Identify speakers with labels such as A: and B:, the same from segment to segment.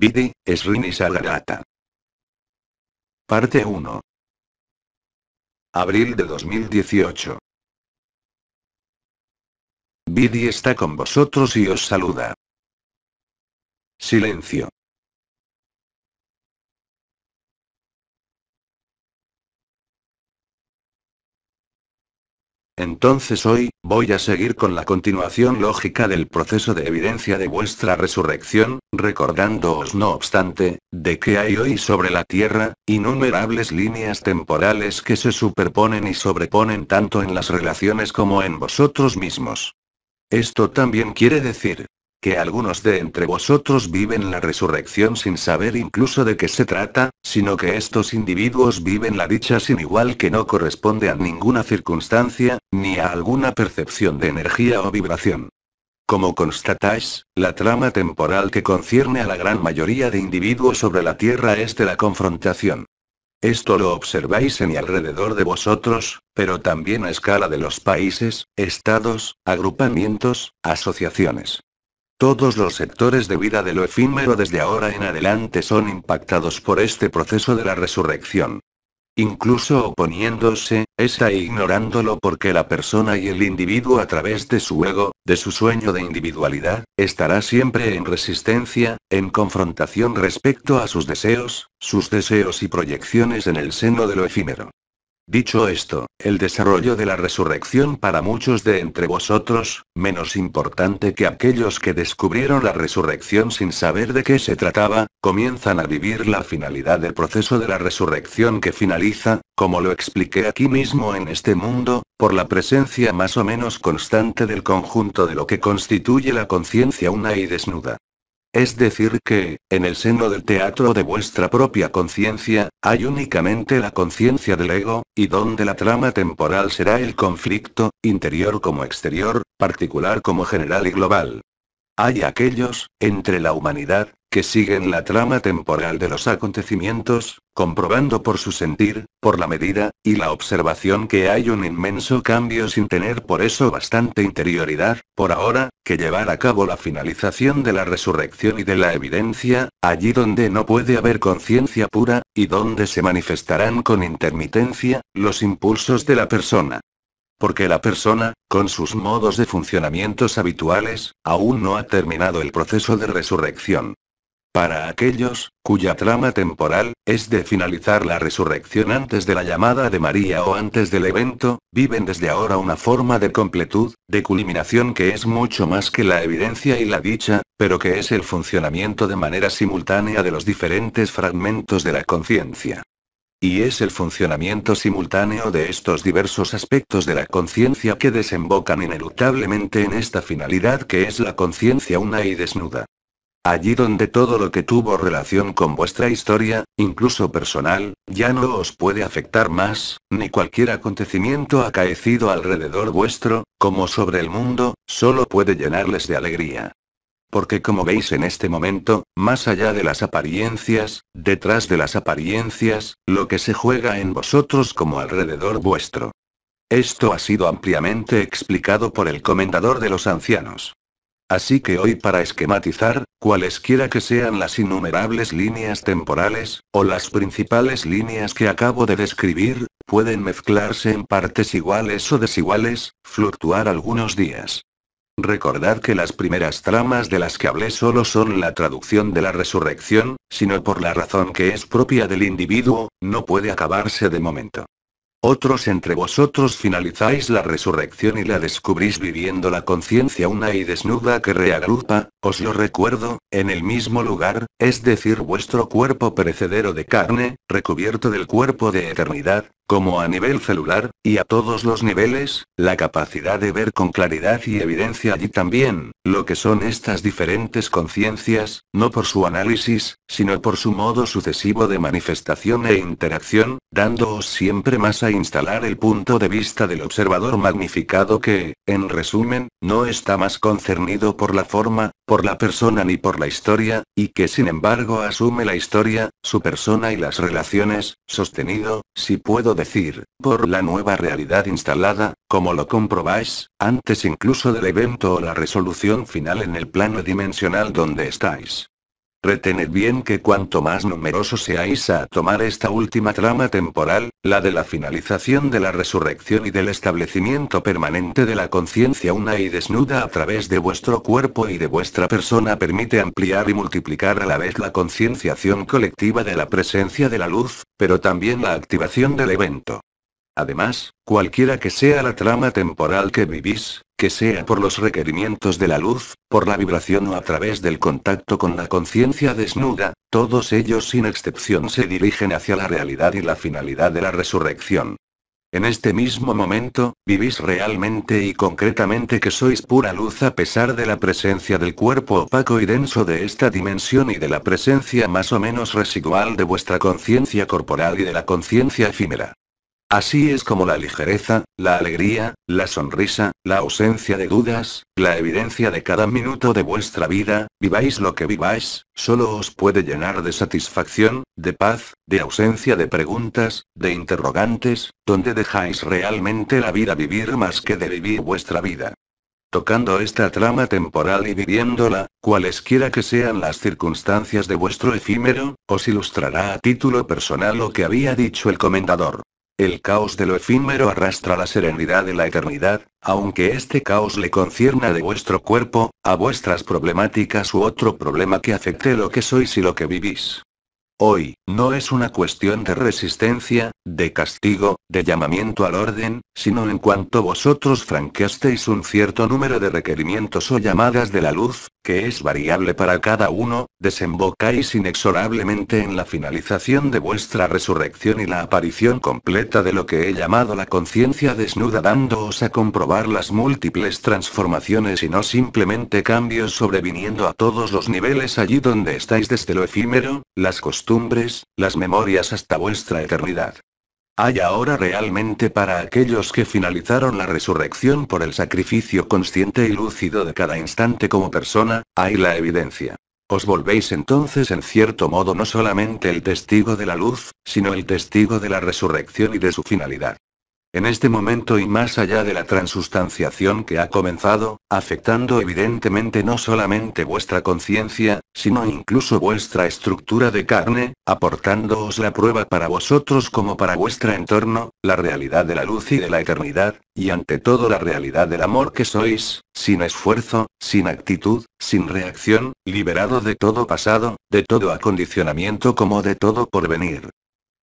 A: Vidi, Srini Sagarata. Parte 1. Abril de 2018. Vidi está con vosotros y os saluda. Silencio. Entonces hoy, voy a seguir con la continuación lógica del proceso de evidencia de vuestra resurrección, recordándoos no obstante, de que hay hoy sobre la Tierra, innumerables líneas temporales que se superponen y sobreponen tanto en las relaciones como en vosotros mismos. Esto también quiere decir que algunos de entre vosotros viven la resurrección sin saber incluso de qué se trata, sino que estos individuos viven la dicha sin igual que no corresponde a ninguna circunstancia, ni a alguna percepción de energía o vibración. Como constatáis, la trama temporal que concierne a la gran mayoría de individuos sobre la Tierra es de la confrontación. Esto lo observáis en y alrededor de vosotros, pero también a escala de los países, estados, agrupamientos, asociaciones. Todos los sectores de vida de lo efímero desde ahora en adelante son impactados por este proceso de la resurrección. Incluso oponiéndose, está ignorándolo porque la persona y el individuo a través de su ego, de su sueño de individualidad, estará siempre en resistencia, en confrontación respecto a sus deseos y proyecciones en el seno de lo efímero. Dicho esto, el desarrollo de la resurrección para muchos de entre vosotros, menos importante que aquellos que descubrieron la resurrección sin saber de qué se trataba, comienzan a vivir la finalidad del proceso de la resurrección que finaliza, como lo expliqué aquí mismo en este mundo, por la presencia más o menos constante del conjunto de lo que constituye la conciencia una y desnuda. Es decir que, en el seno del teatro de vuestra propia conciencia, hay únicamente la conciencia del ego, y donde la trama temporal será el conflicto, interior como exterior, particular como general y global. Hay aquellos, entre la humanidad, que siguen la trama temporal de los acontecimientos, comprobando por su sentir, por la medida, y la observación que hay un inmenso cambio sin tener por eso bastante interioridad, por ahora, que llevar a cabo la finalización de la resurrección y de la evidencia, allí donde no puede haber conciencia pura, y donde se manifestarán con intermitencia, los impulsos de la persona. Porque la persona, con sus modos de funcionamientos habituales, aún no ha terminado el proceso de resurrección. Para aquellos, cuya trama temporal, es de finalizar la resurrección antes de la llamada de María o antes del evento, viven desde ahora una forma de completud, de culminación que es mucho más que la evidencia y la dicha, pero que es el funcionamiento de manera simultánea de los diferentes fragmentos de la conciencia. Y es el funcionamiento simultáneo de estos diversos aspectos de la conciencia que desembocan ineluctablemente en esta finalidad que es la conciencia una y desnuda. Allí donde todo lo que tuvo relación con vuestra historia, incluso personal, ya no os puede afectar más, ni cualquier acontecimiento acaecido alrededor vuestro, como sobre el mundo, solo puede llenarles de alegría. Porque como veis en este momento, más allá de las apariencias, detrás de las apariencias, lo que se juega en vosotros como alrededor vuestro. Esto ha sido ampliamente explicado por el comendador de los ancianos. Así que hoy para esquematizar, cualesquiera que sean las innumerables líneas temporales, o las principales líneas que acabo de describir, pueden mezclarse en partes iguales o desiguales, fluctuar algunos días. Recordad que las primeras tramas de las que hablé solo son la traducción de la resurrección, sino por la razón que es propia del individuo, no puede acabarse de momento. Otros entre vosotros finalizáis la resurrección y la descubrís viviendo la conciencia una y desnuda que reagrupa, os lo recuerdo, en el mismo lugar, es decir vuestro cuerpo perecedero de carne, recubierto del cuerpo de eternidad, como a nivel celular, y a todos los niveles, la capacidad de ver con claridad y evidencia allí también, lo que son estas diferentes conciencias, no por su análisis, sino por su modo sucesivo de manifestación e interacción, dándoos siempre más a instalar el punto de vista del observador magnificado que, en resumen, no está más concernido por la forma, por la persona ni por la historia, y que sin embargo asume la historia, su persona y las relaciones, sostenido, si puedo decir, por la nueva realidad instalada, como lo comprobáis, antes incluso del evento o la resolución final en el plano dimensional donde estáis. Retened bien que cuanto más numerosos seáis a tomar esta última trama temporal, la de la finalización de la resurrección y del establecimiento permanente de la conciencia una y desnuda a través de vuestro cuerpo y de vuestra persona, permite ampliar y multiplicar a la vez la concienciación colectiva de la presencia de la luz, pero también la activación del evento. Además, cualquiera que sea la trama temporal que vivís, que sea por los requerimientos de la luz, por la vibración o a través del contacto con la conciencia desnuda, todos ellos sin excepción se dirigen hacia la realidad y la finalidad de la resurrección. En este mismo momento, vivís realmente y concretamente que sois pura luz a pesar de la presencia del cuerpo opaco y denso de esta dimensión y de la presencia más o menos residual de vuestra conciencia corporal y de la conciencia efímera. Así es como la ligereza, la alegría, la sonrisa, la ausencia de dudas, la evidencia de cada minuto de vuestra vida, viváis lo que viváis, solo os puede llenar de satisfacción, de paz, de ausencia de preguntas, de interrogantes, donde dejáis realmente la vida vivir más que de vivir vuestra vida. Tocando esta trama temporal y viviéndola, cualesquiera que sean las circunstancias de vuestro efímero, os ilustrará a título personal lo que había dicho el comendador. El caos de lo efímero arrastra la serenidad de la eternidad, aunque este caos le concierna de vuestro cuerpo, a vuestras problemáticas u otro problema que afecte lo que sois y lo que vivís. Hoy, no es una cuestión de resistencia, de castigo, de llamamiento al orden, sino en cuanto vosotros franqueasteis un cierto número de requerimientos o llamadas de la luz, que es variable para cada uno, desembocáis inexorablemente en la finalización de vuestra resurrección y la aparición completa de lo que he llamado la conciencia desnuda, dándoos a comprobar las múltiples transformaciones y no simplemente cambios sobreviniendo a todos los niveles allí donde estáis, desde lo efímero, las costumbres, las memorias hasta vuestra eternidad. Hay ahora realmente para aquellos que finalizaron la resurrección por el sacrificio consciente y lúcido de cada instante como persona, hay la evidencia. Os volvéis entonces en cierto modo no solamente el testigo de la luz, sino el testigo de la resurrección y de su finalidad. En este momento y más allá de la transustanciación que ha comenzado, afectando evidentemente no solamente vuestra conciencia, sino incluso vuestra estructura de carne, aportándoos la prueba para vosotros como para vuestro entorno, la realidad de la luz y de la eternidad, y ante todo la realidad del amor que sois, sin esfuerzo, sin actitud, sin reacción, liberado de todo pasado, de todo acondicionamiento como de todo porvenir.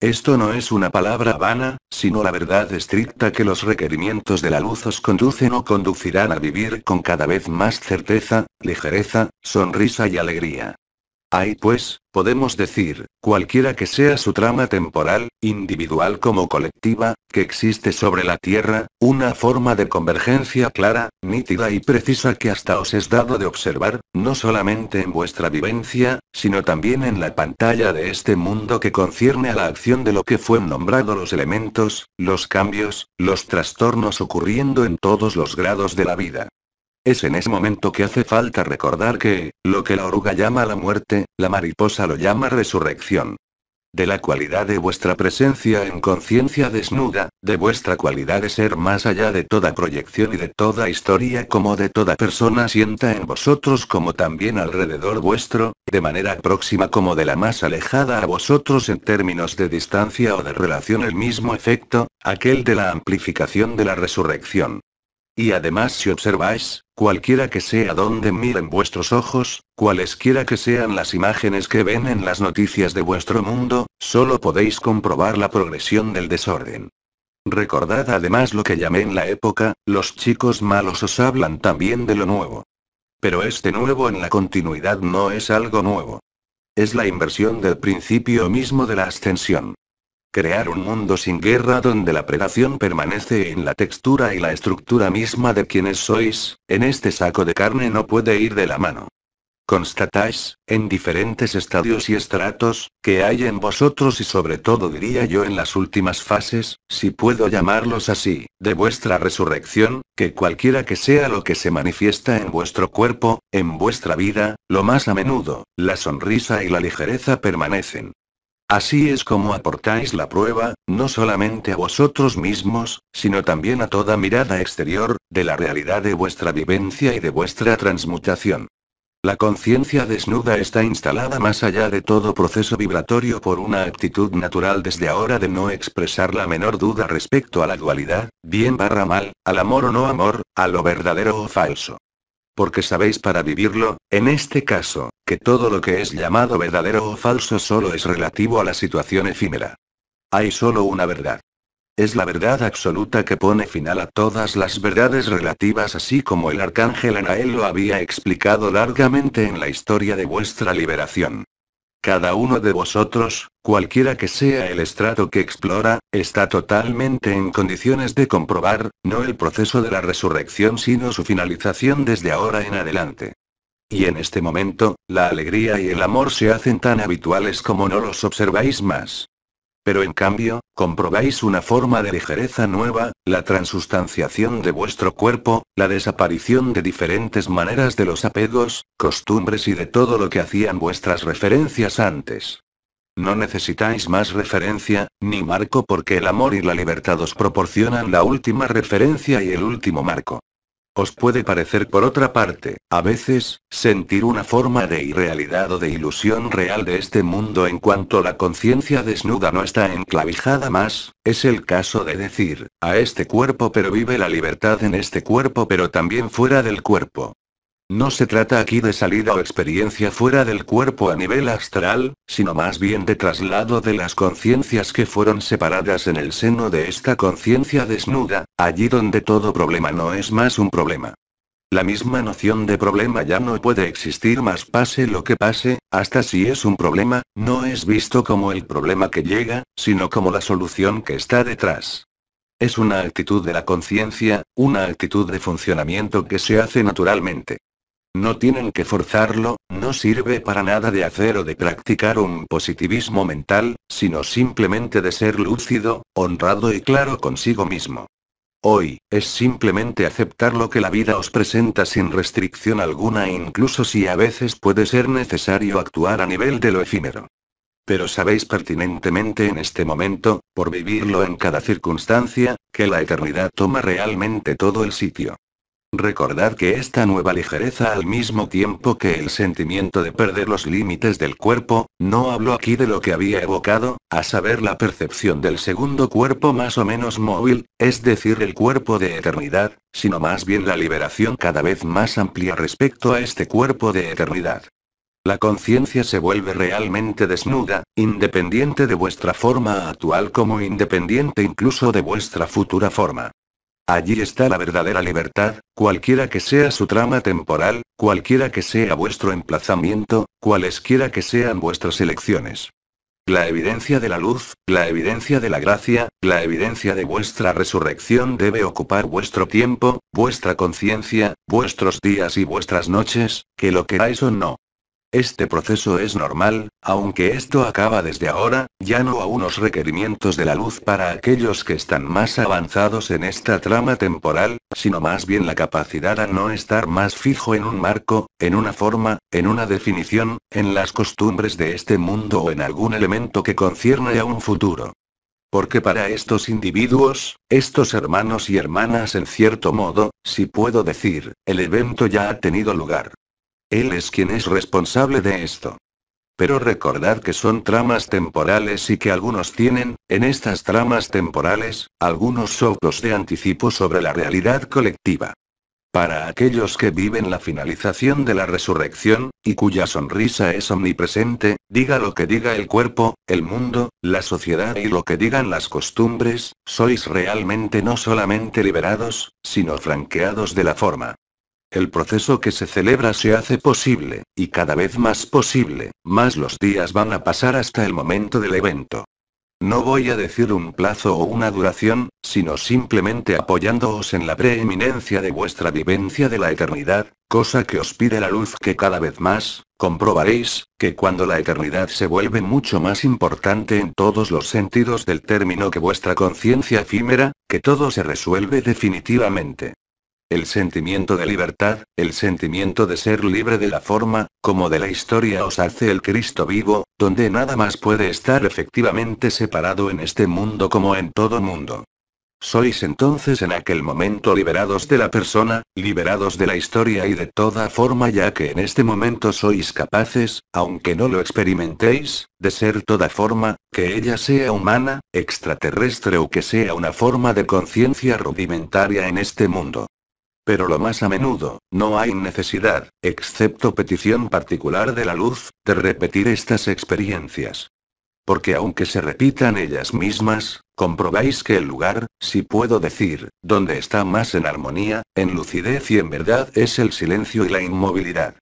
A: Esto no es una palabra vana, sino la verdad estricta que los requerimientos de la luz os conducen o conducirán a vivir con cada vez más certeza, ligereza, sonrisa y alegría. Hay pues, podemos decir, cualquiera que sea su trama temporal, individual como colectiva, que existe sobre la Tierra, una forma de convergencia clara, nítida y precisa que hasta os es dado de observar, no solamente en vuestra vivencia, sino también en la pantalla de este mundo que concierne a la acción de lo que fue nombrado los elementos, los cambios, los trastornos ocurriendo en todos los grados de la vida. Es en ese momento que hace falta recordar que, lo que la oruga llama la muerte, la mariposa lo llama resurrección. De la cualidad de vuestra presencia en conciencia desnuda, de vuestra cualidad de ser más allá de toda proyección y de toda historia como de toda persona sienta en vosotros como también alrededor vuestro, de manera próxima como de la más alejada a vosotros en términos de distancia o de relación el mismo efecto, aquel de la amplificación de la resurrección. Y además si observáis, cualquiera que sea donde miren vuestros ojos, cualesquiera que sean las imágenes que ven en las noticias de vuestro mundo, solo podéis comprobar la progresión del desorden. Recordad además lo que llamé en la época, los chicos malos os hablan también de lo nuevo. Pero este nuevo en la continuidad no es algo nuevo. Es la inversión del principio mismo de la ascensión. Crear un mundo sin guerra donde la predación permanece en la textura y la estructura misma de quienes sois, en este saco de carne no puede ir de la mano. Constatáis, en diferentes estadios y estratos, que hay en vosotros y sobre todo diría yo en las últimas fases, si puedo llamarlos así, de vuestra resurrección, que cualquiera que sea lo que se manifiesta en vuestro cuerpo, en vuestra vida, lo más a menudo, la sonrisa y la ligereza permanecen. Así es como aportáis la prueba, no solamente a vosotros mismos, sino también a toda mirada exterior, de la realidad de vuestra vivencia y de vuestra transmutación. La conciencia desnuda está instalada más allá de todo proceso vibratorio por una actitud natural desde ahora de no expresar la menor duda respecto a la dualidad, bien barra mal, al amor o no amor, a lo verdadero o falso. Porque sabéis para vivirlo, en este caso, que todo lo que es llamado verdadero o falso solo es relativo a la situación efímera. Hay solo una verdad. Es la verdad absoluta que pone final a todas las verdades relativas, así como el arcángel Anael lo había explicado largamente en la historia de vuestra liberación. Cada uno de vosotros, cualquiera que sea el estrato que explora, está totalmente en condiciones de comprobar, no el proceso de la resurrección sino su finalización desde ahora en adelante. Y en este momento, la alegría y el amor se hacen tan habituales como no los observáis más. Pero en cambio, comprobáis una forma de ligereza nueva, la transustanciación de vuestro cuerpo, la desaparición de diferentes maneras de los apegos, costumbres y de todo lo que hacían vuestras referencias antes. No necesitáis más referencia, ni marco porque el amor y la libertad os proporcionan la última referencia y el último marco. Os puede parecer por otra parte, a veces, sentir una forma de irrealidad o de ilusión real de este mundo en cuanto la conciencia desnuda no está enclavijada más, es el caso de decir, a este cuerpo pero vive la libertad en este cuerpo pero también fuera del cuerpo. No se trata aquí de salida o experiencia fuera del cuerpo a nivel astral, sino más bien de traslado de las conciencias que fueron separadas en el seno de esta conciencia desnuda, allí donde todo problema no es más un problema. La misma noción de problema ya no puede existir más pase lo que pase, hasta si es un problema, no es visto como el problema que llega, sino como la solución que está detrás. Es una actitud de la conciencia, una actitud de funcionamiento que se hace naturalmente. No tienen que forzarlo, no sirve para nada de hacer o de practicar un positivismo mental, sino simplemente de ser lúcido, honrado y claro consigo mismo. Hoy, es simplemente aceptar lo que la vida os presenta sin restricción alguna incluso si a veces puede ser necesario actuar a nivel de lo efímero. Pero sabéis pertinentemente en este momento, por vivirlo en cada circunstancia, que la eternidad toma realmente todo el sitio. Recordad que esta nueva ligereza al mismo tiempo que el sentimiento de perder los límites del cuerpo, no hablo aquí de lo que había evocado, a saber la percepción del segundo cuerpo más o menos móvil, es decir el cuerpo de eternidad, sino más bien la liberación cada vez más amplia respecto a este cuerpo de eternidad. La conciencia se vuelve realmente desnuda, independiente de vuestra forma actual como independiente incluso de vuestra futura forma. Allí está la verdadera libertad, cualquiera que sea su trama temporal, cualquiera que sea vuestro emplazamiento, cualesquiera que sean vuestras elecciones. La evidencia de la luz, la evidencia de la gracia, la evidencia de vuestra resurrección debe ocupar vuestro tiempo, vuestra conciencia, vuestros días y vuestras noches, que lo queráis o no. Este proceso es normal, aunque esto acaba desde ahora, ya no a unos requerimientos de la luz para aquellos que están más avanzados en esta trama temporal, sino más bien la capacidad a no estar más fijo en un marco, en una forma, en una definición, en las costumbres de este mundo o en algún elemento que concierne a un futuro. Porque para estos individuos, estos hermanos y hermanas en cierto modo, si puedo decir, el evento ya ha tenido lugar. Él es quien es responsable de esto. Pero recordad que son tramas temporales y que algunos tienen, en estas tramas temporales, algunos soplos de anticipo sobre la realidad colectiva. Para aquellos que viven la finalización de la resurrección, y cuya sonrisa es omnipresente, diga lo que diga el cuerpo, el mundo, la sociedad y lo que digan las costumbres, sois realmente no solamente liberados, sino franqueados de la forma. El proceso que se celebra se hace posible, y cada vez más posible, más los días van a pasar hasta el momento del evento. No voy a decir un plazo o una duración, sino simplemente apoyándoos en la preeminencia de vuestra vivencia de la eternidad, cosa que os pide la luz que cada vez más, comprobaréis, que cuando la eternidad se vuelve mucho más importante en todos los sentidos del término que vuestra conciencia efímera, que todo se resuelve definitivamente. El sentimiento de libertad, el sentimiento de ser libre de la forma, como de la historia os hace el Cristo vivo, donde nada más puede estar efectivamente separado en este mundo como en todo mundo. sois entonces en aquel momento liberados de la persona, liberados de la historia y de toda forma, ya que en este momento sois capaces, aunque no lo experimentéis, de ser toda forma, que ella sea humana, extraterrestre o que sea una forma de conciencia rudimentaria en este mundo. Pero lo más a menudo, no hay necesidad, excepto petición particular de la luz, de repetir estas experiencias. Porque aunque se repitan ellas mismas, comprobáis que el lugar, si puedo decir, donde está más en armonía, en lucidez y en verdad es el silencio y la inmovilidad.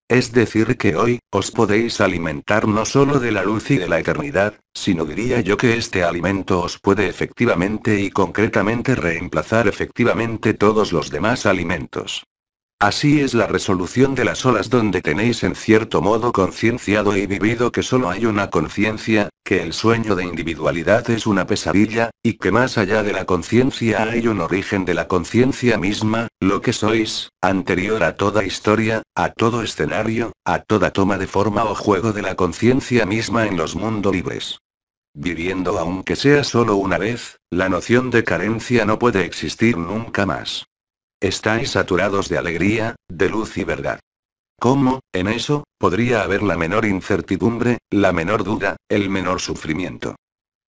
A: Es decir que hoy, os podéis alimentar no solo de la luz y de la eternidad, sino diría yo que este alimento os puede efectivamente y concretamente reemplazar efectivamente todos los demás alimentos. Así es la resolución de las olas, donde tenéis en cierto modo concienciado y vivido que solo hay una conciencia, que el sueño de individualidad es una pesadilla, y que más allá de la conciencia hay un origen de la conciencia misma, lo que sois, anterior a toda historia, a todo escenario, a toda toma de forma o juego de la conciencia misma en los mundos libres. Viviendo aunque sea solo una vez, la noción de carencia no puede existir nunca más. Estáis saturados de alegría, de luz y verdad. ¿Cómo, en eso, podría haber la menor incertidumbre, la menor duda, el menor sufrimiento?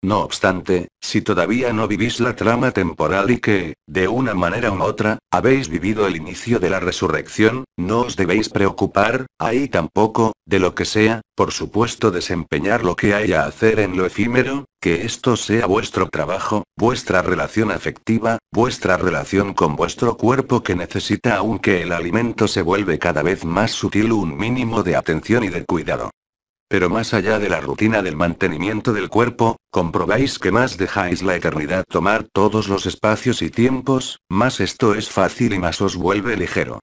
A: No obstante, si todavía no vivís la trama temporal y que, de una manera u otra, habéis vivido el inicio de la resurrección, no os debéis preocupar, ahí tampoco, de lo que sea, por supuesto desempeñar lo que haya a hacer en lo efímero, que esto sea vuestro trabajo, vuestra relación afectiva, vuestra relación con vuestro cuerpo que necesita, aunque el alimento se vuelve cada vez más sutil, un mínimo de atención y de cuidado. Pero más allá de la rutina del mantenimiento del cuerpo, comprobáis que más dejáis la eternidad tomar todos los espacios y tiempos, más esto es fácil y más os vuelve ligero.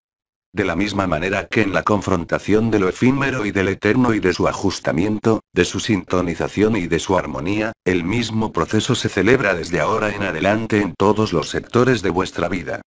A: De la misma manera que en la confrontación de lo efímero y del eterno y de su ajustamiento, de su sintonización y de su armonía, el mismo proceso se celebra desde ahora en adelante en todos los sectores de vuestra vida.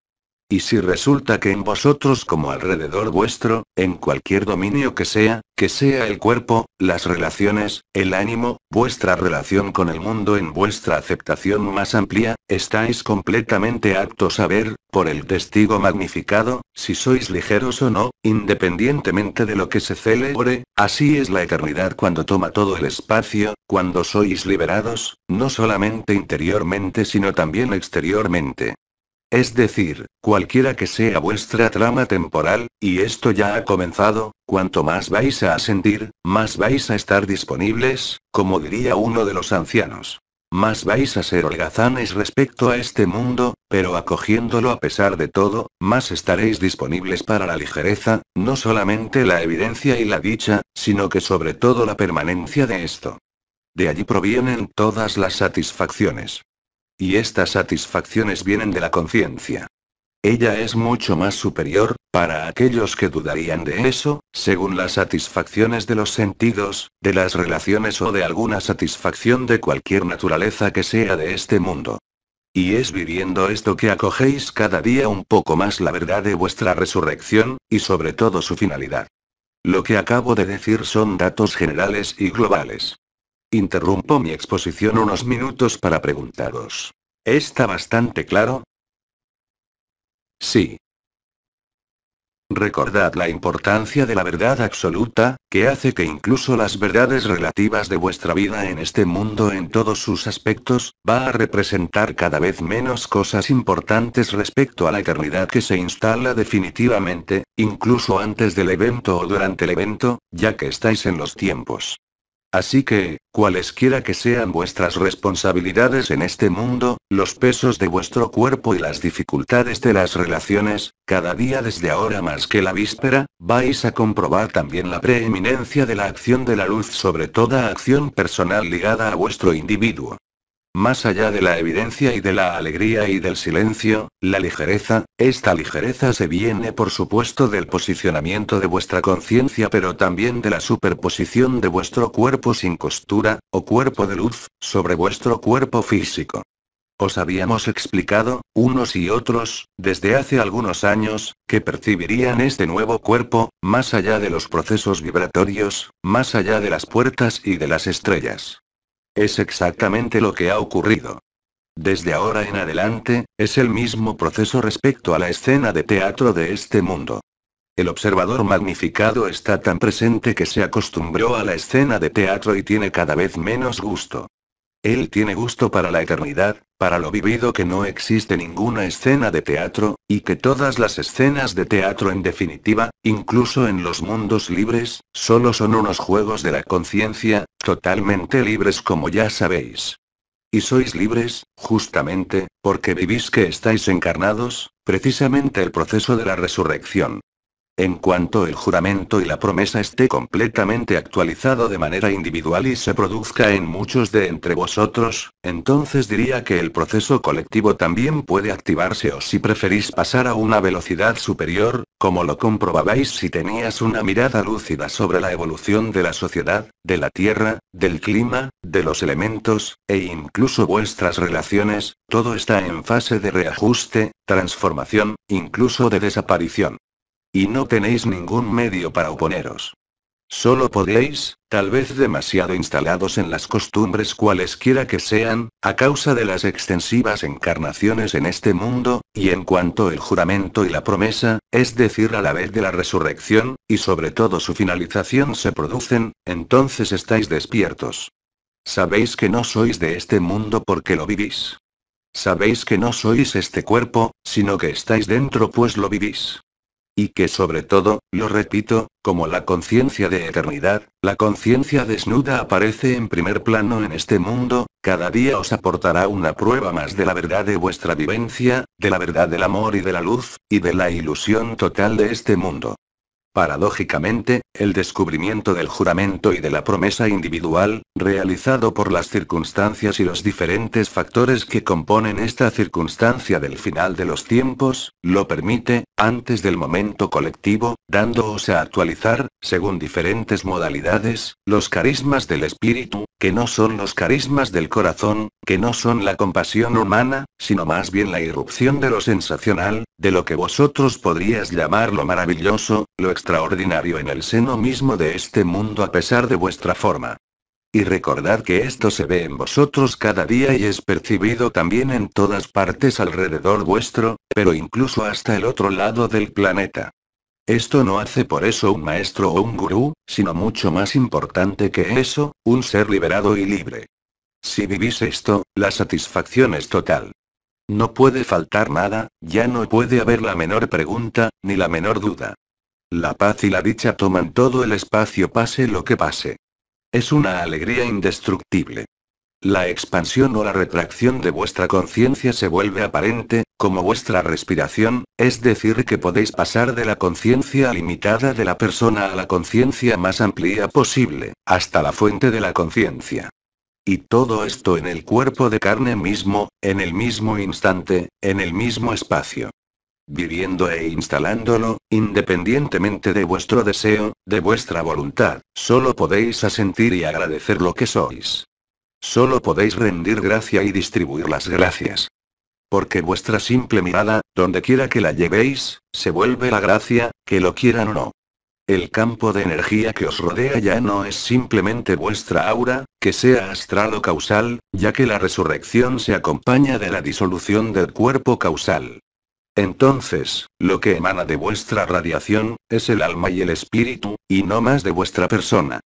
A: Y si resulta que en vosotros como alrededor vuestro, en cualquier dominio que sea el cuerpo, las relaciones, el ánimo, vuestra relación con el mundo en vuestra aceptación más amplia, estáis completamente aptos a ver, por el testigo magnificado, si sois ligeros o no, independientemente de lo que se celebre, así es la eternidad cuando toma todo el espacio, cuando sois liberados, no solamente interiormente sino también exteriormente. Es decir, cualquiera que sea vuestra trama temporal, y esto ya ha comenzado, cuanto más vais a sentir, más vais a estar disponibles, como diría uno de los ancianos. Más vais a ser holgazanes respecto a este mundo, pero acogiéndolo a pesar de todo, más estaréis disponibles para la ligereza, no solamente la evidencia y la dicha, sino que sobre todo la permanencia de esto. De allí provienen todas las satisfacciones. Y estas satisfacciones vienen de la conciencia. Ella es mucho más superior, para aquellos que dudarían de eso, según las satisfacciones de los sentidos, de las relaciones o de alguna satisfacción de cualquier naturaleza que sea de este mundo. Y es viviendo esto que acogéis cada día un poco más la verdad de vuestra resurrección, y sobre todo su finalidad. Lo que acabo de decir son datos generales y globales. Interrumpo mi exposición unos minutos para preguntaros. ¿Está bastante claro? Sí. Recordad la importancia de la verdad absoluta, que hace que incluso las verdades relativas de vuestra vida en este mundo en todos sus aspectos, va a representar cada vez menos cosas importantes respecto a la eternidad que se instala definitivamente, incluso antes del evento o durante el evento, ya que estáis en los tiempos. Así que, cualesquiera que sean vuestras responsabilidades en este mundo, los pesos de vuestro cuerpo y las dificultades de las relaciones, cada día desde ahora más que la víspera, vais a comprobar también la preeminencia de la acción de la luz sobre toda acción personal ligada a vuestro individuo. Más allá de la evidencia y de la alegría y del silencio, la ligereza, esta ligereza se viene por supuesto del posicionamiento de vuestra conciencia, pero también de la superposición de vuestro cuerpo sin costura, o cuerpo de luz, sobre vuestro cuerpo físico. Os habíamos explicado, unos y otros, desde hace algunos años, que percibirían este nuevo cuerpo, más allá de los procesos vibratorios, más allá de las puertas y de las estrellas. Es exactamente lo que ha ocurrido. Desde ahora en adelante, es el mismo proceso respecto a la escena de teatro de este mundo. El observador magnificado está tan presente que se acostumbró a la escena de teatro y tiene cada vez menos gusto. Él tiene gusto para la eternidad, para lo vivido, que no existe ninguna escena de teatro, y que todas las escenas de teatro en definitiva, incluso en los mundos libres, solo son unos juegos de la conciencia, totalmente libres como ya sabéis. Y sois libres, justamente, porque vivís que estáis encarnados, precisamente el proceso de la resurrección. En cuanto el juramento y la promesa esté completamente actualizado de manera individual y se produzca en muchos de entre vosotros, entonces diría que el proceso colectivo también puede activarse, o si preferís pasar a una velocidad superior, como lo comprobabais si tenías una mirada lúcida sobre la evolución de la sociedad, de la tierra, del clima, de los elementos, e incluso vuestras relaciones, todo está en fase de reajuste, transformación, incluso de desaparición. Y no tenéis ningún medio para oponeros. Solo podéis, tal vez demasiado instalados en las costumbres cualesquiera que sean, a causa de las extensivas encarnaciones en este mundo, y en cuanto el juramento y la promesa, es decir a la vez de la resurrección, y sobre todo su finalización se producen, entonces estáis despiertos. Sabéis que no sois de este mundo porque lo vivís. Sabéis que no sois este cuerpo, sino que estáis dentro pues lo vivís. Y que sobre todo, lo repito, como la conciencia de eternidad, la conciencia desnuda aparece en primer plano en este mundo, cada día os aportará una prueba más de la verdad de vuestra vivencia, de la verdad del amor y de la luz, y de la ilusión total de este mundo. Paradójicamente, el descubrimiento del juramento y de la promesa individual, realizado por las circunstancias y los diferentes factores que componen esta circunstancia del final de los tiempos, lo permite, antes del momento colectivo, dándoos a actualizar, según diferentes modalidades, los carismas del espíritu, que no son los carismas del corazón, que no son la compasión humana, sino más bien la irrupción de lo sensacional, de lo que vosotros podríais llamar lo maravilloso, lo extraordinario en el seno mismo de este mundo a pesar de vuestra forma. Y recordad que esto se ve en vosotros cada día y es percibido también en todas partes alrededor vuestro, pero incluso hasta el otro lado del planeta. Esto no hace por eso un maestro o un gurú, sino mucho más importante que eso, un ser liberado y libre. Si vivís esto, la satisfacción es total. No puede faltar nada, ya no puede haber la menor pregunta, ni la menor duda. La paz y la dicha toman todo el espacio pase lo que pase. Es una alegría indestructible. La expansión o la retracción de vuestra conciencia se vuelve aparente, como vuestra respiración, es decir que podéis pasar de la conciencia limitada de la persona a la conciencia más amplia posible, hasta la fuente de la conciencia. Y todo esto en el cuerpo de carne mismo, en el mismo instante, en el mismo espacio. Viviendo e instalándolo, independientemente de vuestro deseo, de vuestra voluntad, solo podéis asentir y agradecer lo que sois. Solo podéis rendir gracia y distribuir las gracias. Porque vuestra simple mirada, donde quiera que la llevéis, se vuelve la gracia, que lo quieran o no. El campo de energía que os rodea ya no es simplemente vuestra aura, que sea astral o causal, ya que la resurrección se acompaña de la disolución del cuerpo causal. Entonces, lo que emana de vuestra radiación, es el alma y el espíritu, y no más de vuestra persona.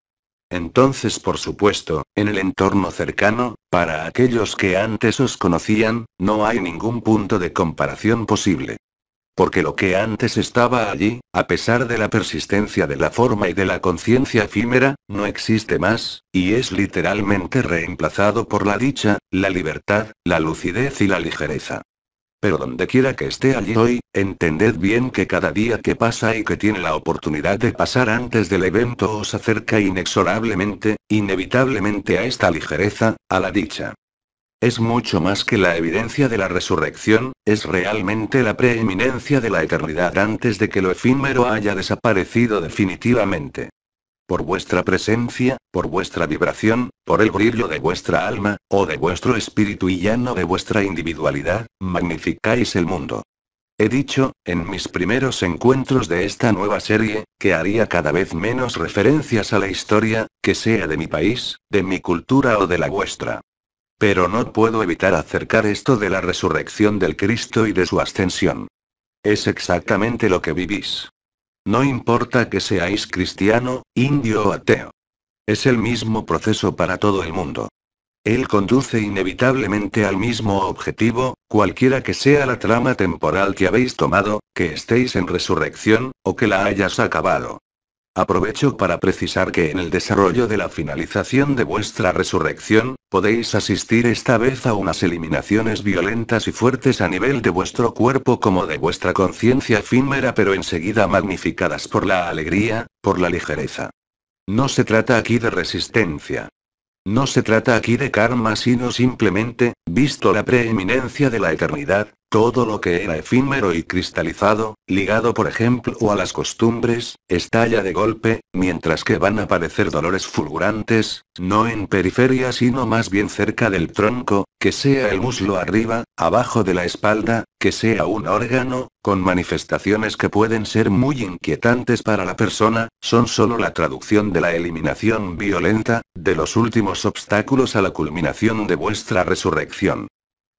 A: Entonces, por supuesto, en el entorno cercano, para aquellos que antes os conocían, no hay ningún punto de comparación posible. Porque lo que antes estaba allí, a pesar de la persistencia de la forma y de la conciencia efímera, no existe más, y es literalmente reemplazado por la dicha, la libertad, la lucidez y la ligereza. Pero donde quiera que esté allí hoy, entended bien que cada día que pasa y que tiene la oportunidad de pasar antes del evento os acerca inexorablemente, inevitablemente a esta ligereza, a la dicha. Es mucho más que la evidencia de la resurrección, es realmente la preeminencia de la eternidad antes de que lo efímero haya desaparecido definitivamente. Por vuestra presencia, por vuestra vibración, por el brillo de vuestra alma, o de vuestro espíritu y ya no de vuestra individualidad, magnificáis el mundo. He dicho, en mis primeros encuentros de esta nueva serie, que haría cada vez menos referencias a la historia, que sea de mi país, de mi cultura o de la vuestra. Pero no puedo evitar acercar esto de la resurrección del Cristo y de su ascensión. Es exactamente lo que vivís. No importa que seáis cristiano, indio o ateo. Es el mismo proceso para todo el mundo. Él conduce inevitablemente al mismo objetivo, cualquiera que sea la trama temporal que habéis tomado, que estéis en resurrección, o que la hayas acabado. Aprovecho para precisar que en el desarrollo de la finalización de vuestra resurrección, podéis asistir esta vez a unas eliminaciones violentas y fuertes a nivel de vuestro cuerpo como de vuestra conciencia efímera pero enseguida magnificadas por la alegría, por la ligereza. No se trata aquí de resistencia. No se trata aquí de karma sino simplemente, visto la preeminencia de la eternidad, todo lo que era efímero y cristalizado, ligado por ejemplo a las costumbres, estalla de golpe, mientras que van a aparecer dolores fulgurantes, no en periferia sino más bien cerca del tronco, que sea el muslo arriba, abajo de la espalda, que sea un órgano, con manifestaciones que pueden ser muy inquietantes para la persona, son solo la traducción de la eliminación violenta, de los últimos obstáculos a la culminación de vuestra resurrección.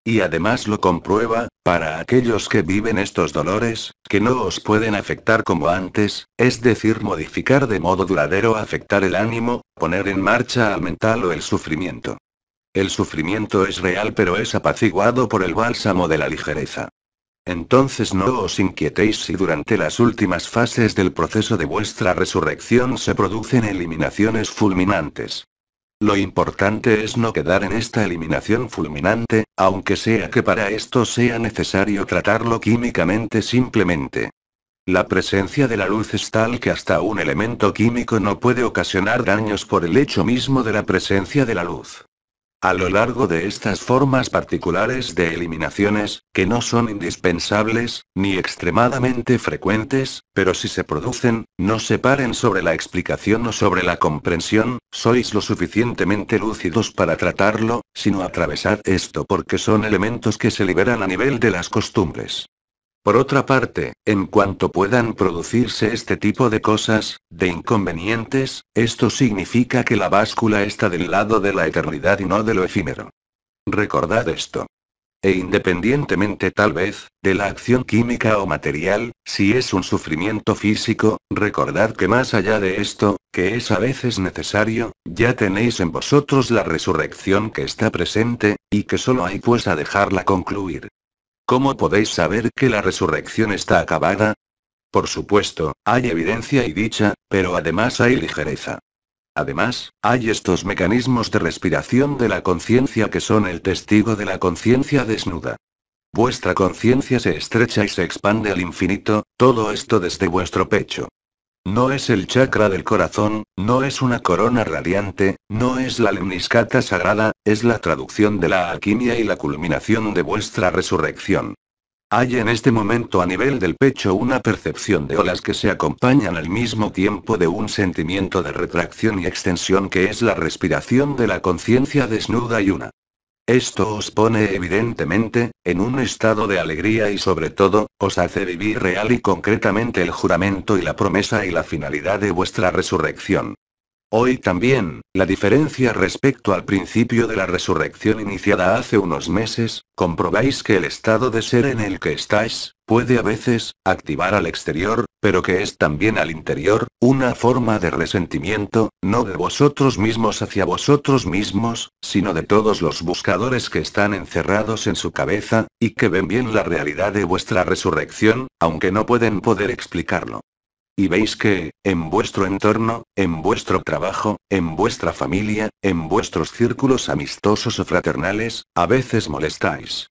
A: Y además lo comprueba, para aquellos que viven estos dolores, que no os pueden afectar como antes, es decir, modificar de modo duradero, afectar el ánimo, poner en marcha al mental o el sufrimiento. El sufrimiento es real pero es apaciguado por el bálsamo de la ligereza. Entonces no os inquietéis si durante las últimas fases del proceso de vuestra resurrección se producen eliminaciones fulminantes. Lo importante es no quedar en esta eliminación fulminante, aunque sea que para esto sea necesario tratarlo químicamente simplemente. La presencia de la luz es tal que hasta un elemento químico no puede ocasionar daños por el hecho mismo de la presencia de la luz. A lo largo de estas formas particulares de eliminaciones, que no son indispensables, ni extremadamente frecuentes, pero si se producen, no se paren sobre la explicación o sobre la comprensión, sois lo suficientemente lúcidos para tratarlo, sino atravesad esto porque son elementos que se liberan a nivel de las costumbres. Por otra parte, en cuanto puedan producirse este tipo de cosas, de inconvenientes, esto significa que la báscula está del lado de la eternidad y no de lo efímero. Recordad esto. E independientemente tal vez, de la acción química o material, si es un sufrimiento físico, recordad que más allá de esto, que es a veces necesario, ya tenéis en vosotros la resurrección que está presente, y que solo hay pues a dejarla concluir. ¿Cómo podéis saber que la resurrección está acabada? Por supuesto, hay evidencia y dicha, pero además hay ligereza. Además, hay estos mecanismos de respiración de la conciencia que son el testigo de la conciencia desnuda. Vuestra conciencia se estrecha y se expande al infinito, todo esto desde vuestro pecho. No es el chakra del corazón, no es una corona radiante, no es la lemniscata sagrada, es la traducción de la alquimia y la culminación de vuestra resurrección. Hay en este momento a nivel del pecho una percepción de olas que se acompañan al mismo tiempo de un sentimiento de retracción y extensión que es la respiración de la conciencia desnuda y una. Esto os pone evidentemente, en un estado de alegría y sobre todo, os hace vivir real y concretamente el juramento y la promesa y la finalidad de vuestra resurrección. Hoy también, la diferencia respecto al principio de la resurrección iniciada hace unos meses, comprobáis que el estado de ser en el que estáis, puede a veces, activar al exterior, pero que es también al interior, una forma de resentimiento, no de vosotros mismos hacia vosotros mismos, sino de todos los buscadores que están encerrados en su cabeza, y que ven bien la realidad de vuestra resurrección, aunque no pueden poder explicarlo. Y veis que, en vuestro entorno, en vuestro trabajo, en vuestra familia, en vuestros círculos amistosos o fraternales, a veces molestáis.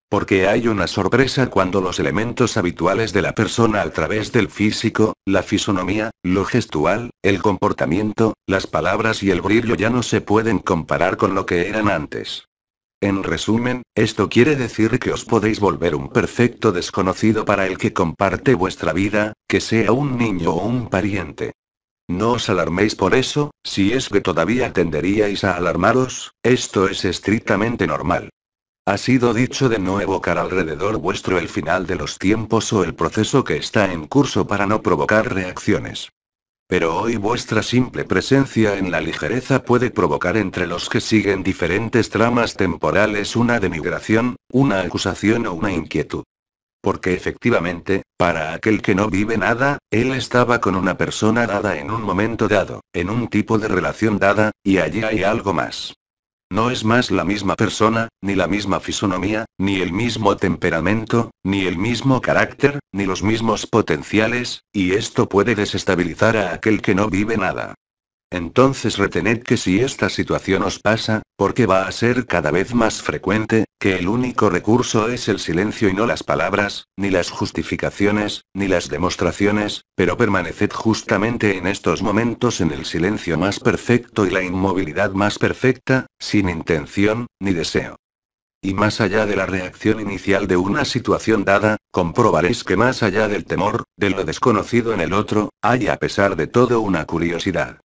A: Porque hay una sorpresa cuando los elementos habituales de la persona a través del físico, la fisonomía, lo gestual, el comportamiento, las palabras y el brillo ya no se pueden comparar con lo que eran antes. En resumen, esto quiere decir que os podéis volver un perfecto desconocido para el que comparte vuestra vida, que sea un niño o un pariente. No os alarméis por eso, si es que todavía tenderíais a alarmaros, esto es estrictamente normal. Ha sido dicho de no evocar alrededor vuestro el final de los tiempos o el proceso que está en curso para no provocar reacciones. Pero hoy vuestra simple presencia en la ligereza puede provocar entre los que siguen diferentes tramas temporales una denigración, una acusación o una inquietud. Porque efectivamente, para aquel que no vive nada, él estaba con una persona dada en un momento dado, en un tipo de relación dada, y allí hay algo más. No es más la misma persona, ni la misma fisonomía, ni el mismo temperamento, ni el mismo carácter, ni los mismos potenciales, y esto puede desestabilizar a aquel que no vive nada. Entonces retened que si esta situación os pasa, porque va a ser cada vez más frecuente, que el único recurso es el silencio y no las palabras, ni las justificaciones, ni las demostraciones, pero permaneced justamente en estos momentos en el silencio más perfecto y la inmovilidad más perfecta, sin intención, ni deseo. Y más allá de la reacción inicial de una situación dada, comprobaréis que más allá del temor, de lo desconocido en el otro, hay a pesar de todo una curiosidad.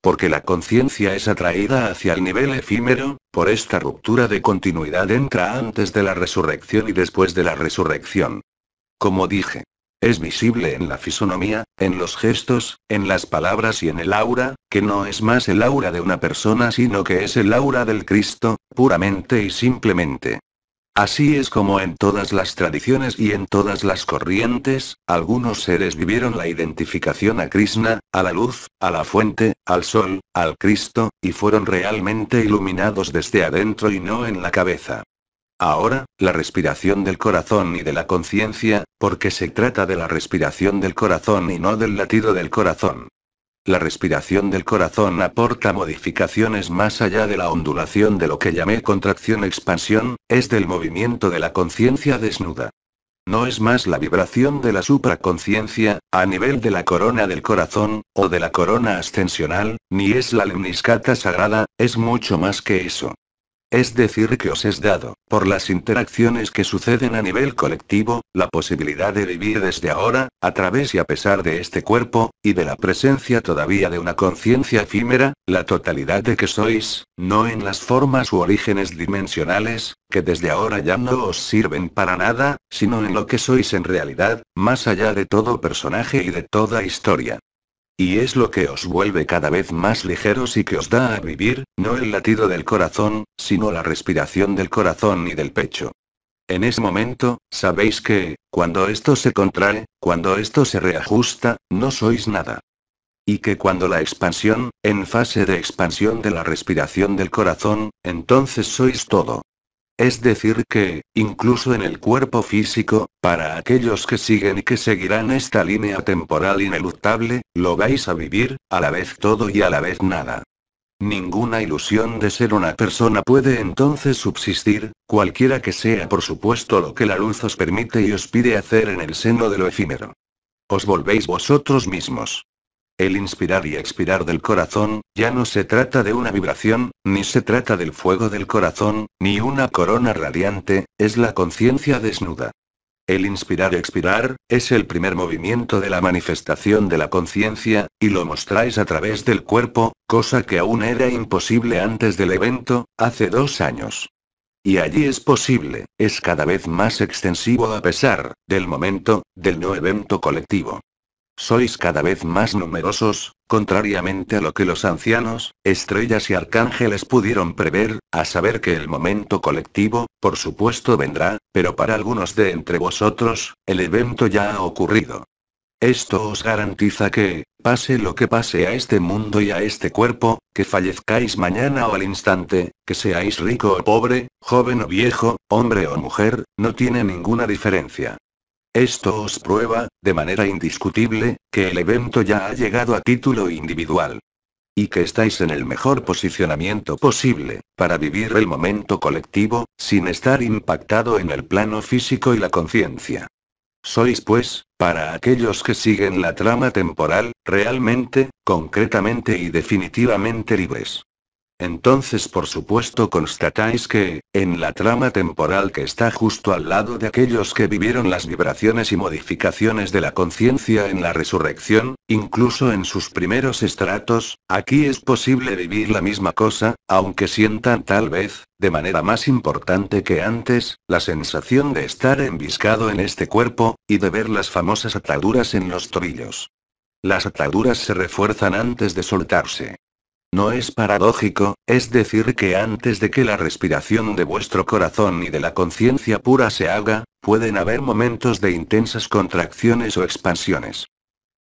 A: Porque la conciencia es atraída hacia el nivel efímero, por esta ruptura de continuidad entra antes de la resurrección y después de la resurrección. Como dije, es visible en la fisonomía, en los gestos, en las palabras y en el aura, que no es más el aura de una persona sino que es el aura del Cristo, puramente y simplemente. Así es como en todas las tradiciones y en todas las corrientes, algunos seres vivieron la identificación a Krishna, a la luz, a la fuente, al sol, al Cristo, y fueron realmente iluminados desde adentro y no en la cabeza. Ahora, la respiración del corazón y de la conciencia, porque se trata de la respiración del corazón y no del latido del corazón. La respiración del corazón aporta modificaciones más allá de la ondulación de lo que llamé contracción-expansión, es del movimiento de la conciencia desnuda. No es más la vibración de la supraconciencia, a nivel de la corona del corazón, o de la corona ascensional, ni es la lemniscata sagrada, es mucho más que eso. Es decir que os es dado, por las interacciones que suceden a nivel colectivo, la posibilidad de vivir desde ahora, a través y a pesar de este cuerpo, y de la presencia todavía de una conciencia efímera, la totalidad de que sois, no en las formas u orígenes dimensionales, que desde ahora ya no os sirven para nada, sino en lo que sois en realidad, más allá de todo personaje y de toda historia. Y es lo que os vuelve cada vez más ligeros y que os da a vivir, no el latido del corazón, sino la respiración del corazón y del pecho. En ese momento, sabéis que, cuando esto se contrae, cuando esto se reajusta, no sois nada. Y que cuando la expansión, en fase de expansión de la respiración del corazón, entonces sois todo. Es decir que, incluso en el cuerpo físico, para aquellos que siguen y que seguirán esta línea temporal ineluctable, lo vais a vivir, a la vez todo y a la vez nada. Ninguna ilusión de ser una persona puede entonces subsistir, cualquiera que sea por supuesto lo que la luz os permite y os pide hacer en el seno de lo efímero. Os volvéis vosotros mismos. El inspirar y expirar del corazón, ya no se trata de una vibración, ni se trata del fuego del corazón, ni una corona radiante, es la conciencia desnuda. El inspirar y expirar, es el primer movimiento de la manifestación de la conciencia, y lo mostráis a través del cuerpo, cosa que aún era imposible antes del evento, hace 2 años. Y allí es posible, es cada vez más extensivo a pesar, del momento, del no evento colectivo. Sois cada vez más numerosos, contrariamente a lo que los ancianos, estrellas y arcángeles pudieron prever, a saber que el momento colectivo, por supuesto vendrá, pero para algunos de entre vosotros, el evento ya ha ocurrido. Esto os garantiza que, pase lo que pase a este mundo y a este cuerpo, que fallezcáis mañana o al instante, que seáis rico o pobre, joven o viejo, hombre o mujer, no tiene ninguna diferencia. Esto os prueba, de manera indiscutible, que el evento ya ha llegado a título individual. Y que estáis en el mejor posicionamiento posible, para vivir el momento colectivo, sin estar impactado en el plano físico y la conciencia. Sois pues, para aquellos que siguen la trama temporal, realmente, concretamente y definitivamente libres. Entonces por supuesto constatáis que, en la trama temporal que está justo al lado de aquellos que vivieron las vibraciones y modificaciones de la conciencia en la resurrección, incluso en sus primeros estratos, aquí es posible vivir la misma cosa, aunque sientan tal vez, de manera más importante que antes, la sensación de estar embiscado en este cuerpo, y de ver las famosas ataduras en los tobillos. Las ataduras se refuerzan antes de soltarse. No es paradójico, es decir que antes de que la respiración de vuestro corazón y de la conciencia pura se haga, pueden haber momentos de intensas contracciones o expansiones.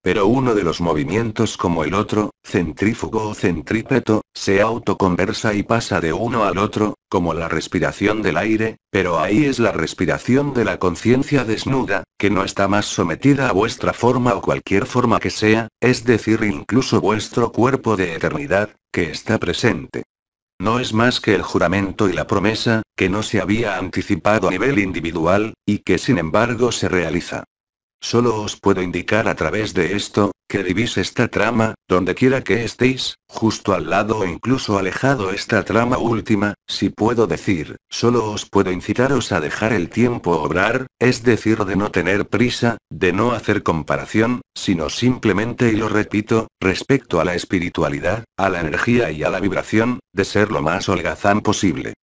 A: Pero uno de los movimientos como el otro, centrífugo o centrípeto, se autoconversa y pasa de uno al otro, como la respiración del aire, pero ahí es la respiración de la conciencia desnuda, que no está más sometida a vuestra forma o cualquier forma que sea, es decir incluso vuestro cuerpo de eternidad, que está presente. No es más que el juramento y la promesa, que no se había anticipado a nivel individual, y que sin embargo se realiza. Solo os puedo indicar a través de esto, que vivís esta trama, donde quiera que estéis, justo al lado o incluso alejado esta trama última, si puedo decir, solo os puedo incitaros a dejar el tiempo obrar, es decir de no tener prisa, de no hacer comparación, sino simplemente y lo repito, respecto a la espiritualidad, a la energía y a la vibración, de ser lo más holgazán posible.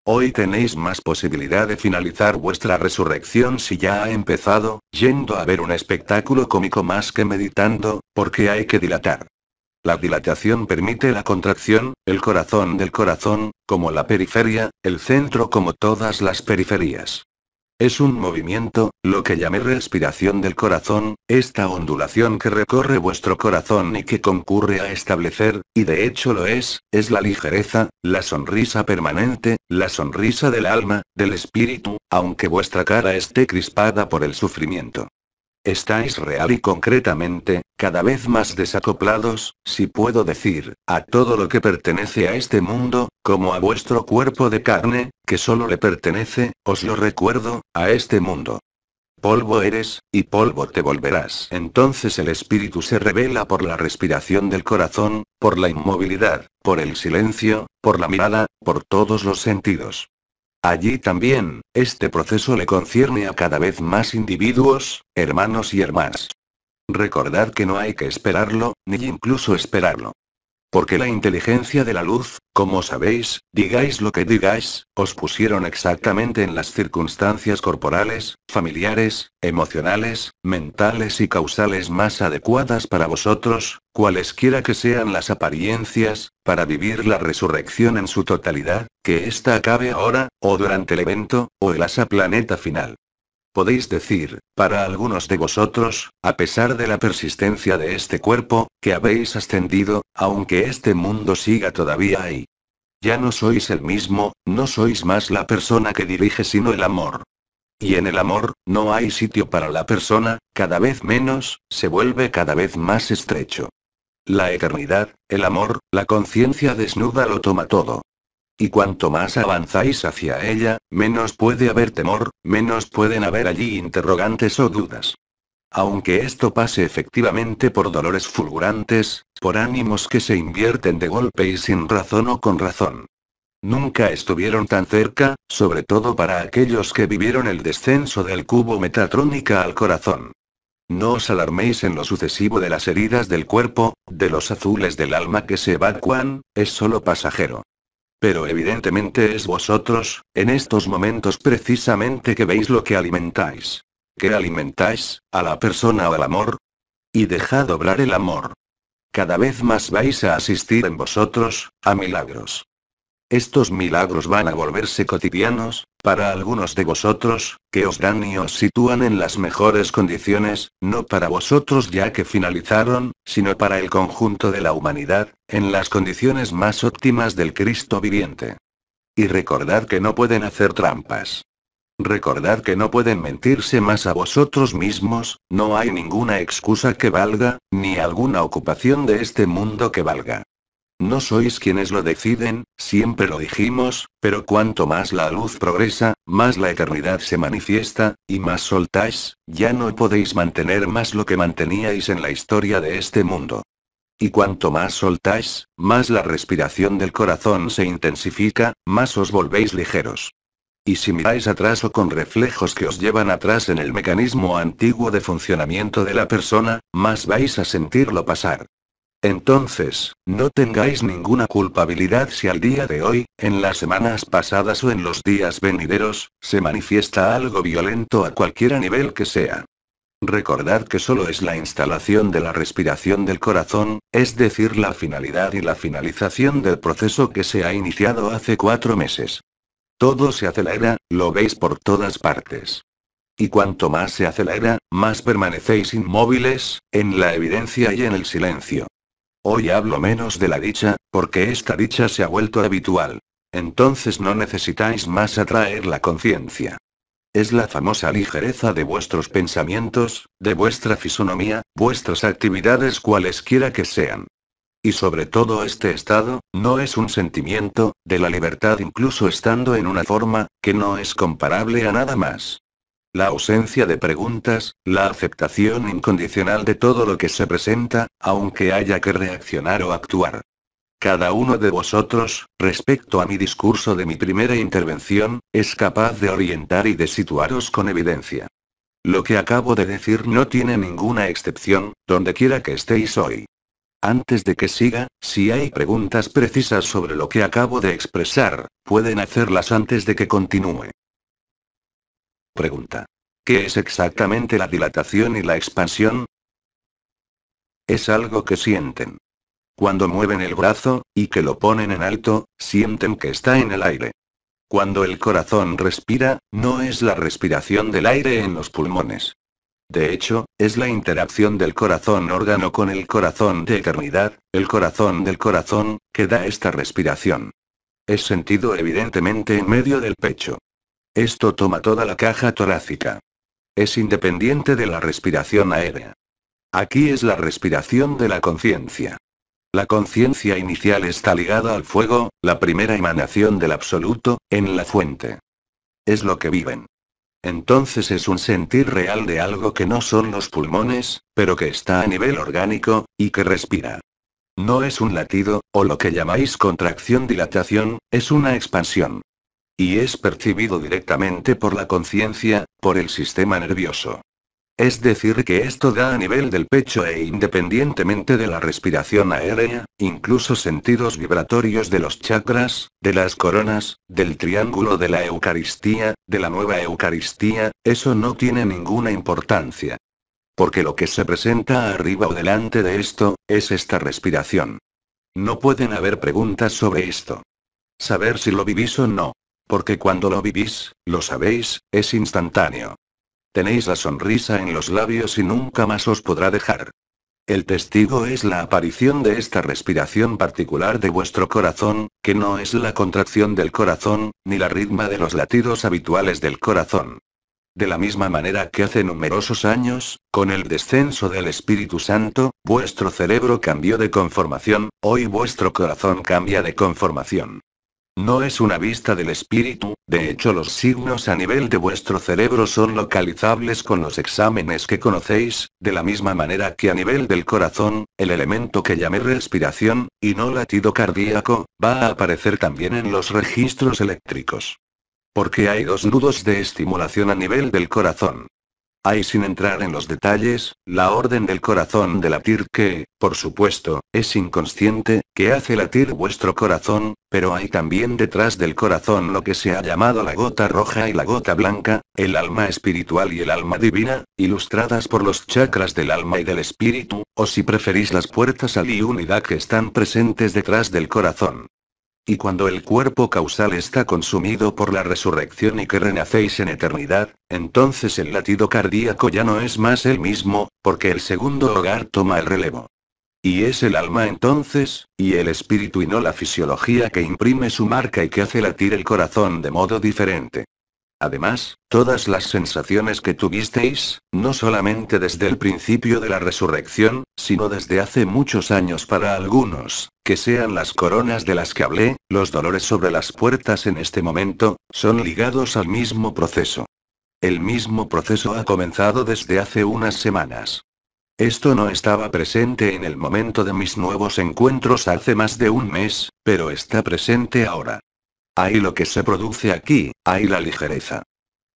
A: Hoy tenéis más posibilidad de finalizar vuestra resurrección si ya ha empezado, yendo a ver un espectáculo cómico más que meditando, porque hay que dilatar. La dilatación permite la contracción, el corazón del corazón, como la periferia, el centro como todas las periferias. Es un movimiento, lo que llamé respiración del corazón, esta ondulación que recorre vuestro corazón y que concurre a establecer, y de hecho lo es la ligereza, la sonrisa permanente, la sonrisa del alma, del espíritu, aunque vuestra cara esté crispada por el sufrimiento. Estáis real y concretamente, cada vez más desacoplados, si puedo decir, a todo lo que pertenece a este mundo, como a vuestro cuerpo de carne, que solo le pertenece, os lo recuerdo, a este mundo. Polvo eres, y polvo te volverás. Entonces el espíritu se revela por la respiración del corazón, por la inmovilidad, por el silencio, por la mirada, por todos los sentidos. Allí también, este proceso le concierne a cada vez más individuos, hermanos y hermanas. Recordad que no hay que esperarlo, ni incluso esperarlo. Porque la inteligencia de la luz, como sabéis, digáis lo que digáis, os pusieron exactamente en las circunstancias corporales, familiares, emocionales, mentales y causales más adecuadas para vosotros, cualesquiera que sean las apariencias, para vivir la resurrección en su totalidad, que ésta acabe ahora, o durante el evento, o el asaplaneta final. Podéis decir, para algunos de vosotros, a pesar de la persistencia de este cuerpo, que habéis ascendido, aunque este mundo siga todavía ahí. Ya no sois el mismo, no sois más la persona que dirige sino el amor. Y en el amor, no hay sitio para la persona, cada vez menos, se vuelve cada vez más estrecho. La eternidad, el amor, la conciencia desnuda lo toma todo. Y cuanto más avanzáis hacia ella, menos puede haber temor, menos pueden haber allí interrogantes o dudas. Aunque esto pase efectivamente por dolores fulgurantes, por ánimos que se invierten de golpe y sin razón o con razón. Nunca estuvieron tan cerca, sobre todo para aquellos que vivieron el descenso del cubo metatrónica al corazón. No os alarméis en lo sucesivo de las heridas del cuerpo, de los azules del alma que se evacúan, es solo pasajero. Pero evidentemente es vosotros, en estos momentos precisamente que veis lo que alimentáis. ¿Qué alimentáis? ¿A la persona o al amor? Y dejad obrar el amor. Cada vez más vais a asistir en vosotros, a milagros. Estos milagros van a volverse cotidianos, para algunos de vosotros, que os dan y os sitúan en las mejores condiciones, no para vosotros ya que finalizaron, sino para el conjunto de la humanidad, en las condiciones más óptimas del Cristo viviente. Y recordad que no pueden hacer trampas. Recordad que no pueden mentirse más a vosotros mismos, no hay ninguna excusa que valga, ni alguna ocupación de este mundo que valga. No sois quienes lo deciden, siempre lo dijimos, pero cuanto más la luz progresa, más la eternidad se manifiesta, y más soltáis, ya no podéis mantener más lo que manteníais en la historia de este mundo. Y cuanto más soltáis, más la respiración del corazón se intensifica, más os volvéis ligeros. Y si miráis atrás o con reflejos que os llevan atrás en el mecanismo antiguo de funcionamiento de la persona, más vais a sentirlo pasar. Entonces, no tengáis ninguna culpabilidad si al día de hoy, en las semanas pasadas o en los días venideros, se manifiesta algo violento a cualquier nivel que sea. Recordad que solo es la instalación de la respiración del corazón, es decir, la finalidad y la finalización del proceso que se ha iniciado hace 4 meses. Todo se acelera, lo veis por todas partes. Y cuanto más se acelera, más permanecéis inmóviles, en la evidencia y en el silencio. Hoy hablo menos de la dicha, porque esta dicha se ha vuelto habitual. Entonces no necesitáis más atraer la conciencia. Es la famosa ligereza de vuestros pensamientos, de vuestra fisonomía, vuestras actividades cualesquiera que sean. Y sobre todo este estado, no es un sentimiento, de la libertad incluso estando en una forma, que no es comparable a nada más. La ausencia de preguntas, la aceptación incondicional de todo lo que se presenta, aunque haya que reaccionar o actuar. Cada uno de vosotros, respecto a mi discurso de mi primera intervención, es capaz de orientar y de situaros con evidencia. Lo que acabo de decir no tiene ninguna excepción, donde quiera que estéis hoy. Antes de que siga, si hay preguntas precisas sobre lo que acabo de expresar, pueden hacerlas antes de que continúe. Pregunta. ¿Qué es exactamente la dilatación y la expansión? Es algo que sienten. Cuando mueven el brazo, y que lo ponen en alto, sienten que está en el aire. Cuando el corazón respira, no es la respiración del aire en los pulmones. De hecho, es la interacción del corazón órgano con el corazón de eternidad, el corazón del corazón, que da esta respiración. Es sentido evidentemente en medio del pecho. Esto toma toda la caja torácica. Es independiente de la respiración aérea. Aquí es la respiración de la conciencia. La conciencia inicial está ligada al fuego, la primera emanación del absoluto, en la fuente. Es lo que viven. Entonces es un sentir real de algo que no son los pulmones, pero que está a nivel orgánico, y que respira. No es un latido, o lo que llamáis contracción-dilatación, es una expansión. Y es percibido directamente por la conciencia, por el sistema nervioso. Es decir que esto da a nivel del pecho e independientemente de la respiración aérea, incluso sentidos vibratorios de los chakras, de las coronas, del triángulo de la Eucaristía, de la nueva Eucaristía, eso no tiene ninguna importancia. Porque lo que se presenta arriba o delante de esto, es esta respiración. No pueden haber preguntas sobre esto. Saber si lo vivís o no. Porque cuando lo vivís, lo sabéis, es instantáneo. Tenéis la sonrisa en los labios y nunca más os podrá dejar. El testigo es la aparición de esta respiración particular de vuestro corazón, que no es la contracción del corazón, ni la ritma de los latidos habituales del corazón. De la misma manera que hace numerosos años, con el descenso del Espíritu Santo, vuestro cerebro cambió de conformación, hoy vuestro corazón cambia de conformación. No es una vista del espíritu, de hecho los signos a nivel de vuestro cerebro son localizables con los exámenes que conocéis, de la misma manera que a nivel del corazón, el elemento que llamé respiración, y no latido cardíaco, va a aparecer también en los registros eléctricos. Porque hay 2 nudos de estimulación a nivel del corazón. Hay, sin entrar en los detalles, la orden del corazón de latir que, por supuesto, es inconsciente, que hace latir vuestro corazón, pero hay también detrás del corazón lo que se ha llamado la gota roja y la gota blanca, el alma espiritual y el alma divina, ilustradas por los chakras del alma y del espíritu, o si preferís las puertas a la unidad que están presentes detrás del corazón. Y cuando el cuerpo causal está consumido por la resurrección y que renacéis en eternidad, entonces el latido cardíaco ya no es más el mismo, porque el segundo hogar toma el relevo. Y es el alma entonces, y el espíritu y no la fisiología que imprime su marca y que hace latir el corazón de modo diferente. Además, todas las sensaciones que tuvisteis, no solamente desde el principio de la resurrección, sino desde hace muchos años para algunos, que sean las coronas de las que hablé, los dolores sobre las puertas en este momento, son ligados al mismo proceso. El mismo proceso ha comenzado desde hace unas semanas. Esto no estaba presente en el momento de mis nuevos encuentros hace más de un mes, pero está presente ahora. Hay lo que se produce aquí, hay la ligereza.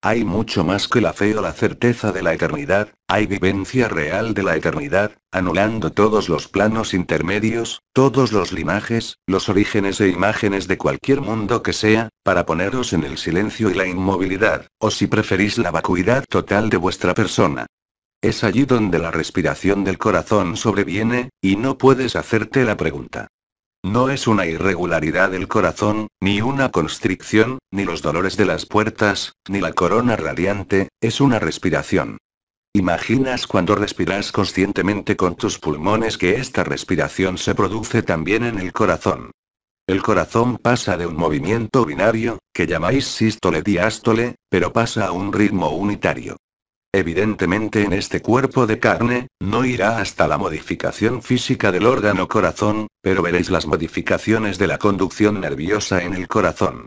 A: Hay mucho más que la fe o la certeza de la eternidad, hay vivencia real de la eternidad, anulando todos los planos intermedios, todos los linajes, los orígenes e imágenes de cualquier mundo que sea, para poneros en el silencio y la inmovilidad, o si preferís la vacuidad total de vuestra persona. Es allí donde la respiración del corazón sobreviene, y no puedes hacerte la pregunta. No es una irregularidad del corazón, ni una constricción, ni los dolores de las puertas, ni la corona radiante, es una respiración. ¿Imaginas cuando respiras conscientemente con tus pulmones que esta respiración se produce también en el corazón? El corazón pasa de un movimiento binario, que llamáis sístole-diástole, pero pasa a un ritmo unitario. Evidentemente en este cuerpo de carne, no irá hasta la modificación física del órgano corazón, pero veréis las modificaciones de la conducción nerviosa en el corazón.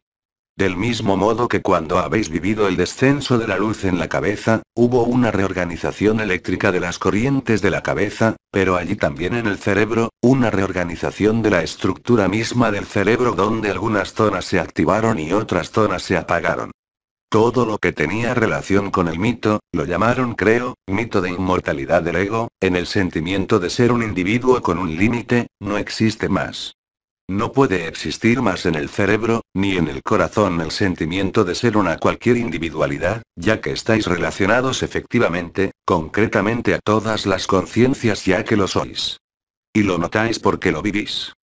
A: Del mismo modo que cuando habéis vivido el descenso de la luz en la cabeza, hubo una reorganización eléctrica de las corrientes de la cabeza, pero allí también en el cerebro, una reorganización de la estructura misma del cerebro donde algunas zonas se activaron y otras zonas se apagaron. Todo lo que tenía relación con el mito, lo llamaron creo, mito de inmortalidad del ego, en el sentimiento de ser un individuo con un límite, no existe más. No puede existir más en el cerebro, ni en el corazón el sentimiento de ser una cualquier individualidad, ya que estáis relacionados efectivamente, concretamente a todas las conciencias ya que lo sois. Y lo notáis porque lo vivís.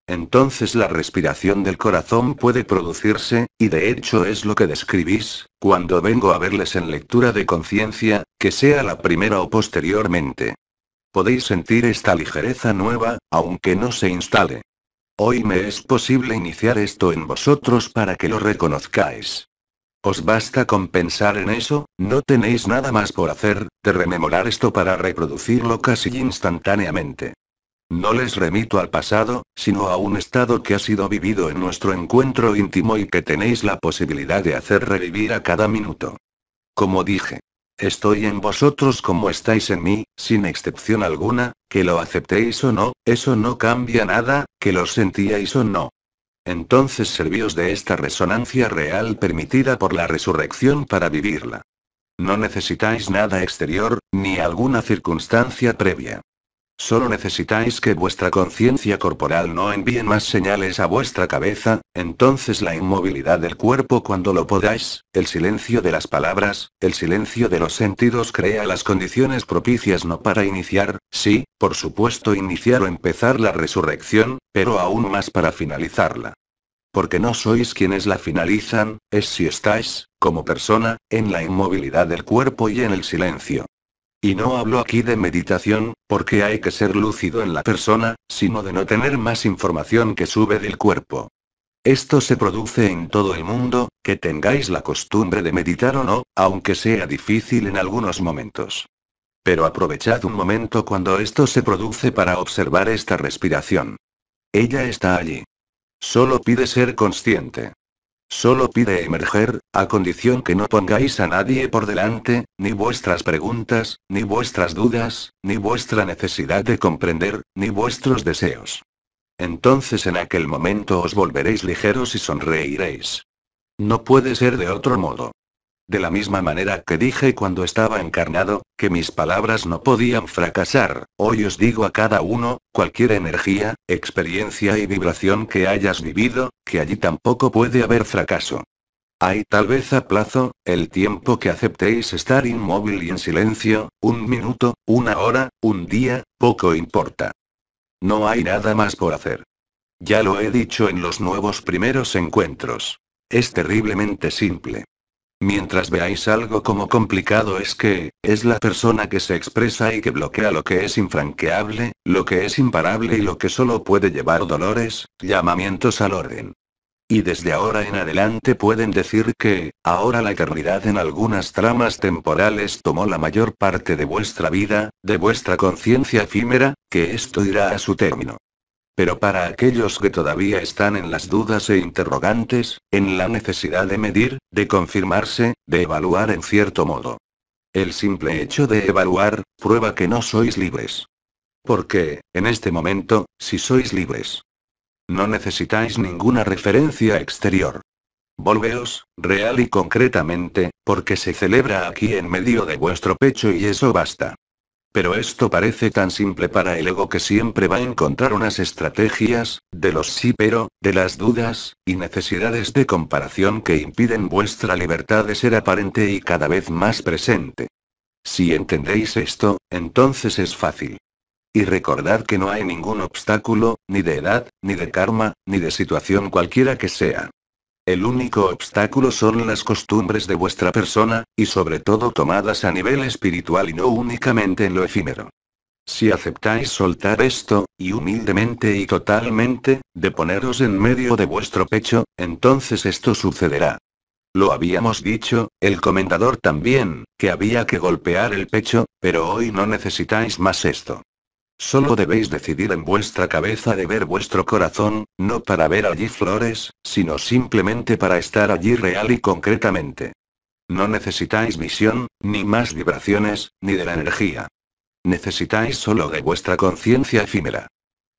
A: Entonces la respiración del corazón puede producirse, y de hecho es lo que describís, cuando vengo a verles en lectura de conciencia, que sea la primera o posteriormente. Podéis sentir esta ligereza nueva, aunque no se instale. Hoy me es posible iniciar esto en vosotros para que lo reconozcáis. Os basta con pensar en eso, no tenéis nada más por hacer, de rememorar esto para reproducirlo casi instantáneamente. No les remito al pasado, sino a un estado que ha sido vivido en nuestro encuentro íntimo y que tenéis la posibilidad de hacer revivir a cada minuto. Como dije, estoy en vosotros como estáis en mí, sin excepción alguna, que lo aceptéis o no, eso no cambia nada, que lo sentíais o no. Entonces servíos de esta resonancia real permitida por la resurrección para vivirla. No necesitáis nada exterior, ni alguna circunstancia previa. Solo necesitáis que vuestra conciencia corporal no envíe más señales a vuestra cabeza, entonces la inmovilidad del cuerpo cuando lo podáis, el silencio de las palabras, el silencio de los sentidos crea las condiciones propicias no para iniciar, sí, por supuesto iniciar o empezar la resurrección, pero aún más para finalizarla. Porque no sois quienes la finalizan, es si estáis, como persona, en la inmovilidad del cuerpo y en el silencio. Y no hablo aquí de meditación, porque hay que ser lúcido en la persona, sino de no tener más información que sube del cuerpo. Esto se produce en todo el mundo, que tengáis la costumbre de meditar o no, aunque sea difícil en algunos momentos. Pero aprovechad un momento cuando esto se produce para observar esta respiración. Ella está allí. Solo pide ser consciente. Solo pide emerger, a condición que no pongáis a nadie por delante, ni vuestras preguntas, ni vuestras dudas, ni vuestra necesidad de comprender, ni vuestros deseos. Entonces en aquel momento os volveréis ligeros y sonreiréis. No puede ser de otro modo. De la misma manera que dije cuando estaba encarnado, que mis palabras no podían fracasar, hoy os digo a cada uno, cualquier energía, experiencia y vibración que hayas vivido, que allí tampoco puede haber fracaso. Hay tal vez a plazo, el tiempo que aceptéis estar inmóvil y en silencio, un minuto, una hora, un día, poco importa. No hay nada más por hacer. Ya lo he dicho en los nuevos primeros encuentros. Es terriblemente simple. Mientras veáis algo como complicado es que, es la persona que se expresa y que bloquea lo que es infranqueable, lo que es imparable y lo que solo puede llevar dolores, llamamientos al orden. Y desde ahora en adelante pueden decir que, ahora la eternidad en algunas tramas temporales tomó la mayor parte de vuestra vida, de vuestra conciencia efímera, que esto irá a su término. Pero para aquellos que todavía están en las dudas e interrogantes, en la necesidad de medir, de confirmarse, de evaluar en cierto modo. El simple hecho de evaluar, prueba que no sois libres. Porque, en este momento, si sois libres, no necesitáis ninguna referencia exterior. Volveos, real y concretamente, porque se celebra aquí en medio de vuestro pecho y eso basta. Pero esto parece tan simple para el ego que siempre va a encontrar unas estrategias, de los sí pero, de las dudas, y necesidades de comparación que impiden vuestra libertad de ser aparente y cada vez más presente. Si entendéis esto, entonces es fácil. Y recordad que no hay ningún obstáculo, ni de edad, ni de karma, ni de situación cualquiera que sea. El único obstáculo son las costumbres de vuestra persona, y sobre todo tomadas a nivel espiritual y no únicamente en lo efímero. Si aceptáis soltar esto, y humildemente y totalmente, de poneros en medio de vuestro pecho, entonces esto sucederá. Lo habíamos dicho, el comendador también, que había que golpear el pecho, pero hoy no necesitáis más esto. Solo debéis decidir en vuestra cabeza de ver vuestro corazón, no para ver allí flores, sino simplemente para estar allí real y concretamente. No necesitáis visión, ni más vibraciones, ni de la energía. Necesitáis solo de vuestra conciencia efímera.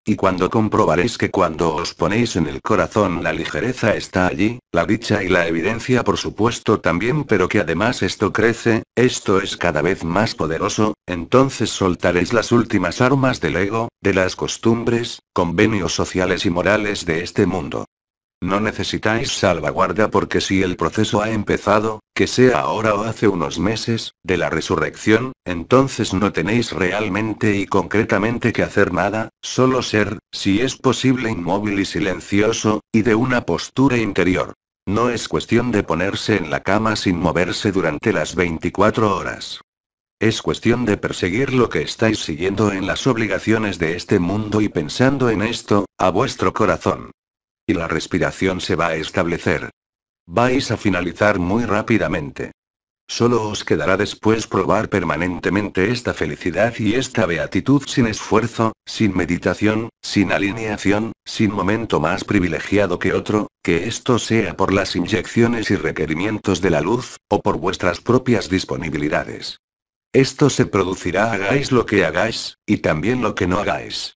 A: Y cuando comprobaréis que cuando os ponéis en el corazón la ligereza está allí, la dicha y la evidencia por supuesto también, pero que además esto crece, esto es cada vez más poderoso, entonces soltaréis las últimas armas del ego, de las costumbres, convenios sociales y morales de este mundo. No necesitáis salvaguarda porque si el proceso ha empezado, que sea ahora o hace unos meses, de la resurrección, entonces no tenéis realmente y concretamente que hacer nada, solo ser, si es posible inmóvil y silencioso, y de una postura interior. No es cuestión de ponerse en la cama sin moverse durante las 24 horas. Es cuestión de perseguir lo que estáis siguiendo en las obligaciones de este mundo y pensando en esto, a vuestro corazón. Y la respiración se va a establecer. Vais a finalizar muy rápidamente. Solo os quedará después probar permanentemente esta felicidad y esta beatitud sin esfuerzo, sin meditación, sin alineación, sin momento más privilegiado que otro, que esto sea por las inyecciones y requerimientos de la luz, o por vuestras propias disponibilidades. Esto se producirá hagáis lo que hagáis, y también lo que no hagáis.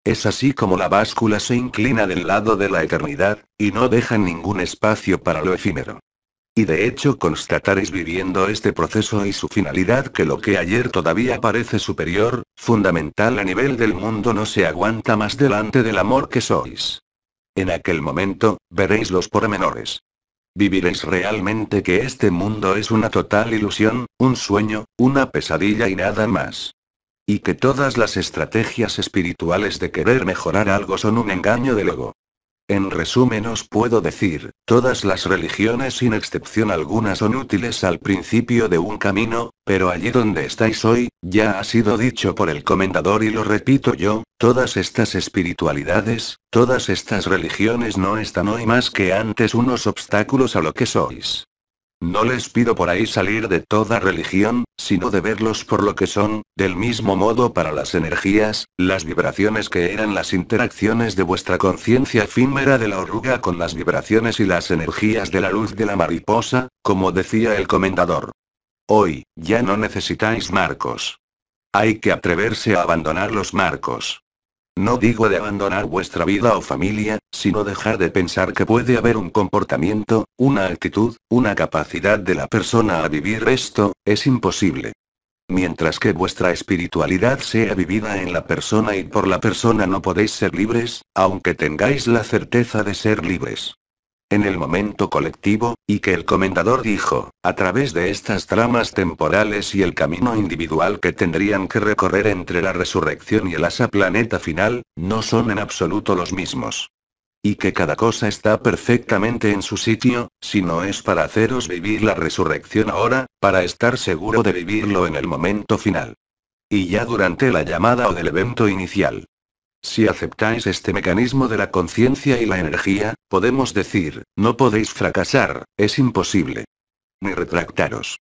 A: Es así como la báscula se inclina del lado de la eternidad, y no deja ningún espacio para lo efímero. Y de hecho constataréis viviendo este proceso y su finalidad que lo que ayer todavía parece superior, fundamental a nivel del mundo no se aguanta más delante del amor que sois. En aquel momento, veréis los pormenores. Viviréis realmente que este mundo es una total ilusión, un sueño, una pesadilla y nada más. Y que todas las estrategias espirituales de querer mejorar algo son un engaño del ego. En resumen os puedo decir, todas las religiones sin excepción alguna son útiles al principio de un camino, pero allí donde estáis hoy, ya ha sido dicho por el comendador y lo repito yo, todas estas espiritualidades, todas estas religiones no están hoy más que antes unos obstáculos a lo que sois. No les pido por ahí salir de toda religión, sino de verlos por lo que son, del mismo modo para las energías, las vibraciones que eran las interacciones de vuestra conciencia efímera de la oruga con las vibraciones y las energías de la luz de la mariposa, como decía el comendador. Hoy, ya no necesitáis marcos. Hay que atreverse a abandonar los marcos. No digo de abandonar vuestra vida o familia, sino dejar de pensar que puede haber un comportamiento, una actitud, una capacidad de la persona a vivir esto, es imposible. Mientras que vuestra espiritualidad sea vivida en la persona y por la persona no podéis ser libres, aunque tengáis la certeza de ser libres. En el momento colectivo, y que el comendador dijo, a través de estas tramas temporales y el camino individual que tendrían que recorrer entre la resurrección y el asa planeta final, no son en absoluto los mismos. Y que cada cosa está perfectamente en su sitio, si no es para haceros vivir la resurrección ahora, para estar seguro de vivirlo en el momento final. Y ya durante la llamada o del evento inicial. Si aceptáis este mecanismo de la conciencia y la energía, podemos decir, no podéis fracasar, es imposible. Ni retractaros.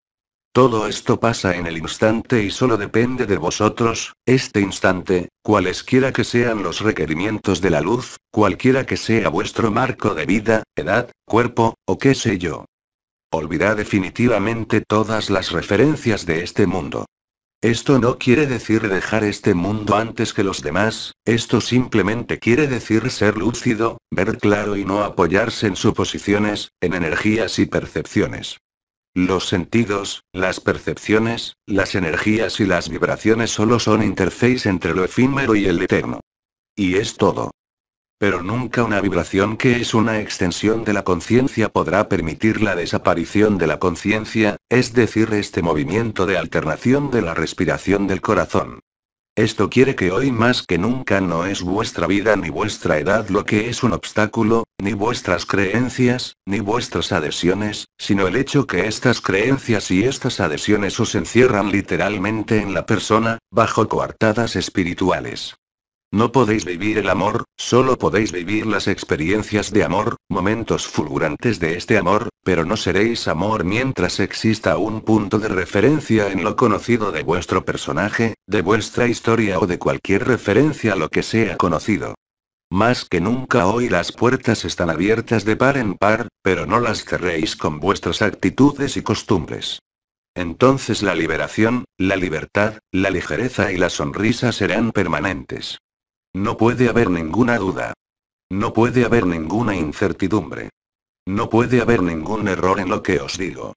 A: Todo esto pasa en el instante y solo depende de vosotros, este instante, cualesquiera que sean los requerimientos de la luz, cualquiera que sea vuestro marco de vida, edad, cuerpo, o qué sé yo. Olvidad definitivamente todas las referencias de este mundo. Esto no quiere decir dejar este mundo antes que los demás, esto simplemente quiere decir ser lúcido, ver claro y no apoyarse en suposiciones, en energías y percepciones. Los sentidos, las percepciones, las energías y las vibraciones solo son interface entre lo efímero y el eterno. Y es todo. Pero nunca una vibración que es una extensión de la conciencia podrá permitir la desaparición de la conciencia, es decir, este movimiento de alternación de la respiración del corazón. Esto quiere que hoy más que nunca no es vuestra vida ni vuestra edad lo que es un obstáculo, ni vuestras creencias, ni vuestras adhesiones, sino el hecho que estas creencias y estas adhesiones os encierran literalmente en la persona, bajo coartadas espirituales. No podéis vivir el amor, solo podéis vivir las experiencias de amor, momentos fulgurantes de este amor, pero no seréis amor mientras exista un punto de referencia en lo conocido de vuestro personaje, de vuestra historia o de cualquier referencia a lo que sea conocido. Más que nunca hoy las puertas están abiertas de par en par, pero no las cerréis con vuestras actitudes y costumbres. Entonces la liberación, la libertad, la ligereza y la sonrisa serán permanentes. No puede haber ninguna duda. No puede haber ninguna incertidumbre. No puede haber ningún error en lo que os digo.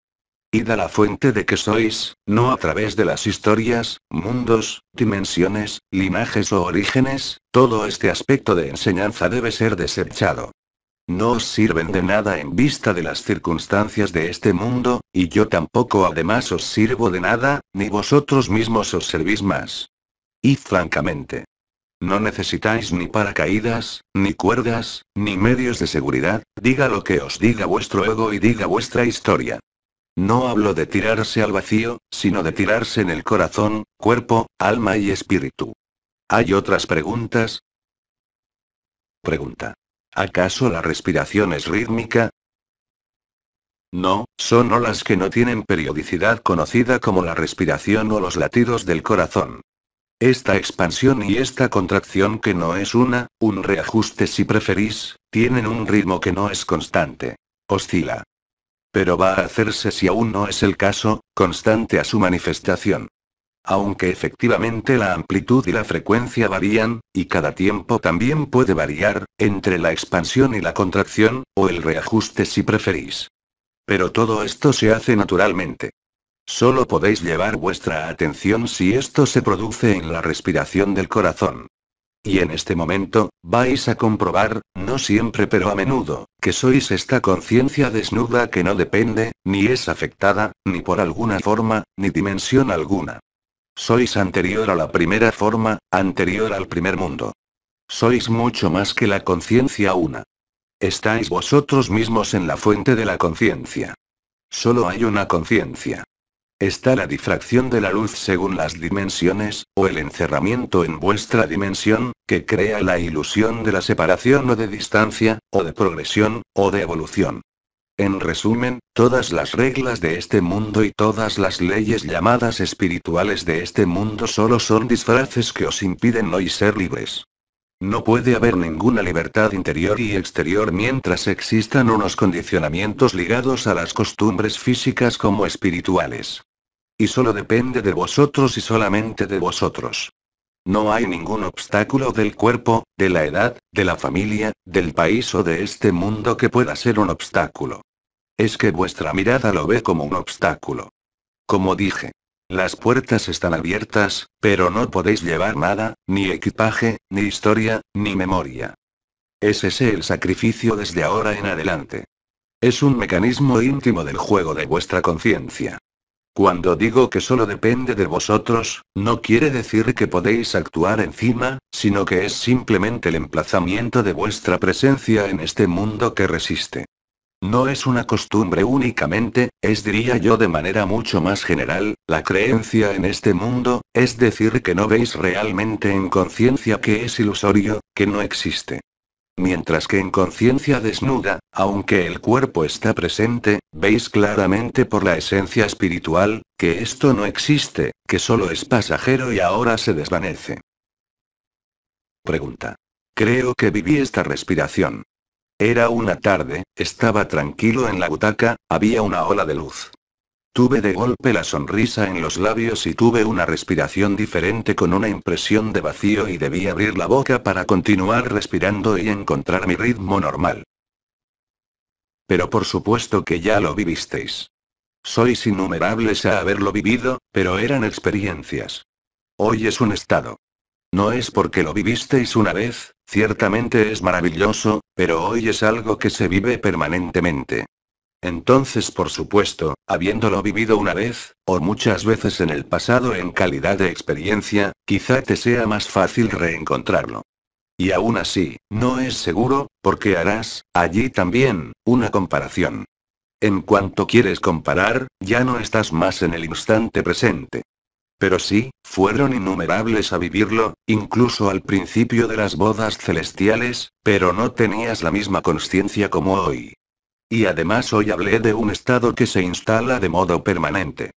A: Id a la fuente de que sois, no a través de las historias, mundos, dimensiones, linajes o orígenes, todo este aspecto de enseñanza debe ser desechado. No os sirven de nada en vista de las circunstancias de este mundo, y yo tampoco además os sirvo de nada, ni vosotros mismos os servís más. Id francamente. No necesitáis ni paracaídas, ni cuerdas, ni medios de seguridad, diga lo que os diga vuestro ego y diga vuestra historia. No hablo de tirarse al vacío, sino de tirarse en el corazón, cuerpo, alma y espíritu. ¿Hay otras preguntas? Pregunta. ¿Acaso la respiración es rítmica? No, son olas que no tienen periodicidad conocida como la respiración o los latidos del corazón. Esta expansión y esta contracción que no es un reajuste si preferís, tienen un ritmo que no es constante. Oscila. Pero va a hacerse si aún no es el caso, constante a su manifestación. Aunque efectivamente la amplitud y la frecuencia varían, y cada tiempo también puede variar, entre la expansión y la contracción, o el reajuste si preferís. Pero todo esto se hace naturalmente. Solo podéis llevar vuestra atención si esto se produce en la respiración del corazón. Y en este momento, vais a comprobar, no siempre pero a menudo, que sois esta conciencia desnuda que no depende, ni es afectada, ni por alguna forma, ni dimensión alguna. Sois anterior a la primera forma, anterior al primer mundo. Sois mucho más que la conciencia una. Estáis vosotros mismos en la fuente de la conciencia. Solo hay una conciencia. Está la difracción de la luz según las dimensiones, o el encerramiento en vuestra dimensión, que crea la ilusión de la separación o de distancia, o de progresión, o de evolución. En resumen, todas las reglas de este mundo y todas las leyes llamadas espirituales de este mundo solo son disfraces que os impiden hoy ser libres. No puede haber ninguna libertad interior y exterior mientras existan unos condicionamientos ligados a las costumbres físicas como espirituales. Y solo depende de vosotros y solamente de vosotros. No hay ningún obstáculo del cuerpo, de la edad, de la familia, del país o de este mundo que pueda ser un obstáculo. Es que vuestra mirada lo ve como un obstáculo. Como dije. Las puertas están abiertas, pero no podéis llevar nada, ni equipaje, ni historia, ni memoria. Es ese el sacrificio desde ahora en adelante. Es un mecanismo íntimo del juego de vuestra conciencia. Cuando digo que solo depende de vosotros, no quiere decir que podéis actuar encima, sino que es simplemente el emplazamiento de vuestra presencia en este mundo que resiste. No es una costumbre únicamente, diría yo de manera mucho más general, la creencia en este mundo, es decir que no veis realmente en conciencia que es ilusorio, que no existe. Mientras que en conciencia desnuda, aunque el cuerpo está presente, veis claramente por la esencia espiritual, que esto no existe, que solo es pasajero y ahora se desvanece. Pregunta. Creo que viví esta respiración. Era una tarde, estaba tranquilo en la butaca, había una ola de luz. Tuve de golpe la sonrisa en los labios y tuve una respiración diferente con una impresión de vacío y debí abrir la boca para continuar respirando y encontrar mi ritmo normal. Pero por supuesto que ya lo vivisteis. Sois innumerables a haberlo vivido, pero eran experiencias. Hoy es un estado. No es porque lo vivisteis una vez, Ciertamente es maravilloso, pero hoy es algo que se vive permanentemente. Entonces, por supuesto, habiéndolo vivido una vez, o muchas veces en el pasado en calidad de experiencia, quizá te sea más fácil reencontrarlo. Y aún así, no es seguro, porque harás, allí también, una comparación. En cuanto quieres comparar, ya no estás más en el instante presente. Pero sí, fueron innumerables a vivirlo, incluso al principio de las bodas celestiales, pero no tenías la misma consciencia como hoy. Y además hoy hablé de un estado que se instala de modo permanente.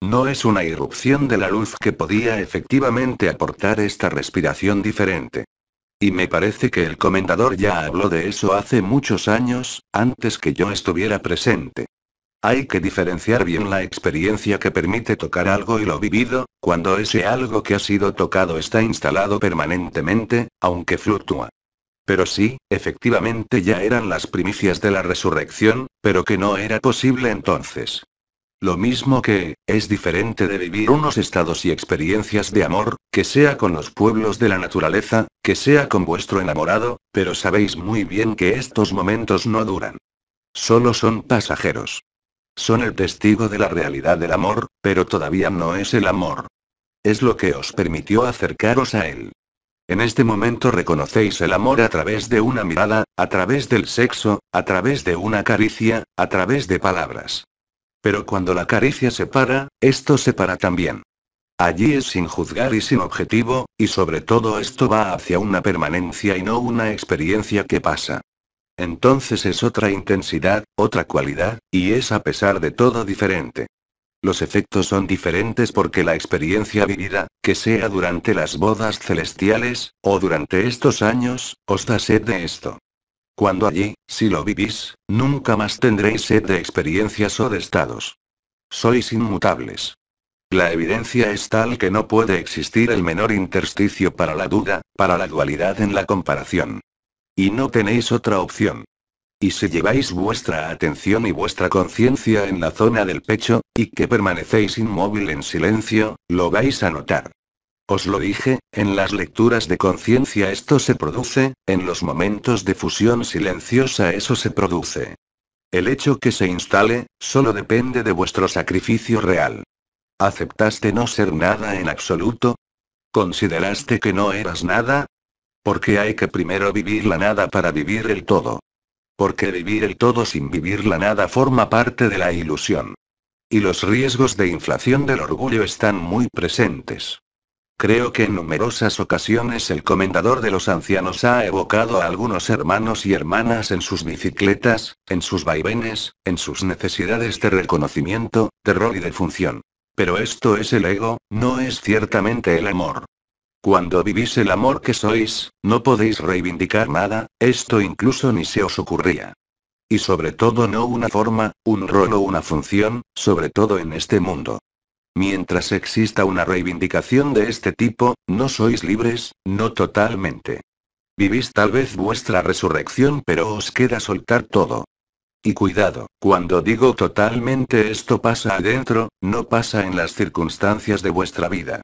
A: No es una irrupción de la luz que podía efectivamente aportar esta respiración diferente. Y me parece que el comendador ya habló de eso hace muchos años, antes que yo estuviera presente. Hay que diferenciar bien la experiencia que permite tocar algo y lo vivido, cuando ese algo que ha sido tocado está instalado permanentemente, aunque fluctúa. Pero sí, efectivamente ya eran las primicias de la resurrección, pero que no era posible entonces. Lo mismo que, es diferente de vivir unos estados y experiencias de amor, que sea con los pueblos de la naturaleza, que sea con vuestro enamorado, pero sabéis muy bien que estos momentos no duran. Solo son pasajeros. Son el testigo de la realidad del amor, pero todavía no es el amor. Es lo que os permitió acercaros a él. En este momento reconocéis el amor a través de una mirada, a través del sexo, a través de una caricia, a través de palabras. Pero cuando la caricia se para, esto se para también. Allí es sin juzgar y sin objetivo, y sobre todo esto va hacia una permanencia y no una experiencia que pasa. Entonces es otra intensidad, otra cualidad, y es a pesar de todo diferente. Los efectos son diferentes porque la experiencia vivida, que sea durante las bodas celestiales, o durante estos años, os da sed de esto. Cuando allí, si lo vivís, nunca más tendréis sed de experiencias o de estados. Sois inmutables. La evidencia es tal que no puede existir el menor intersticio para la duda, para la dualidad en la comparación. Y no tenéis otra opción. Y si lleváis vuestra atención y vuestra conciencia en la zona del pecho, y que permanecéis inmóvil en silencio, lo vais a notar. Os lo dije, en las lecturas de conciencia esto se produce, en los momentos de fusión silenciosa eso se produce. El hecho que se instale, solo depende de vuestro sacrificio real. ¿Aceptaste no ser nada en absoluto? ¿Consideraste que no eras nada? Porque hay que primero vivir la nada para vivir el todo. Porque vivir el todo sin vivir la nada forma parte de la ilusión. Y los riesgos de inflación del orgullo están muy presentes. Creo que en numerosas ocasiones el comendador de los ancianos ha evocado a algunos hermanos y hermanas en sus bicicletas, en sus vaivenes, en sus necesidades de reconocimiento, de rol y de función. Pero esto es el ego, no es ciertamente el amor. Cuando vivís el amor que sois, no podéis reivindicar nada, esto incluso ni se os ocurría. Y sobre todo no una forma, un rol o una función, sobre todo en este mundo. Mientras exista una reivindicación de este tipo, no sois libres, no totalmente. Vivís tal vez vuestra resurrección pero os queda soltar todo. Y cuidado, cuando digo totalmente esto pasa adentro, no pasa en las circunstancias de vuestra vida.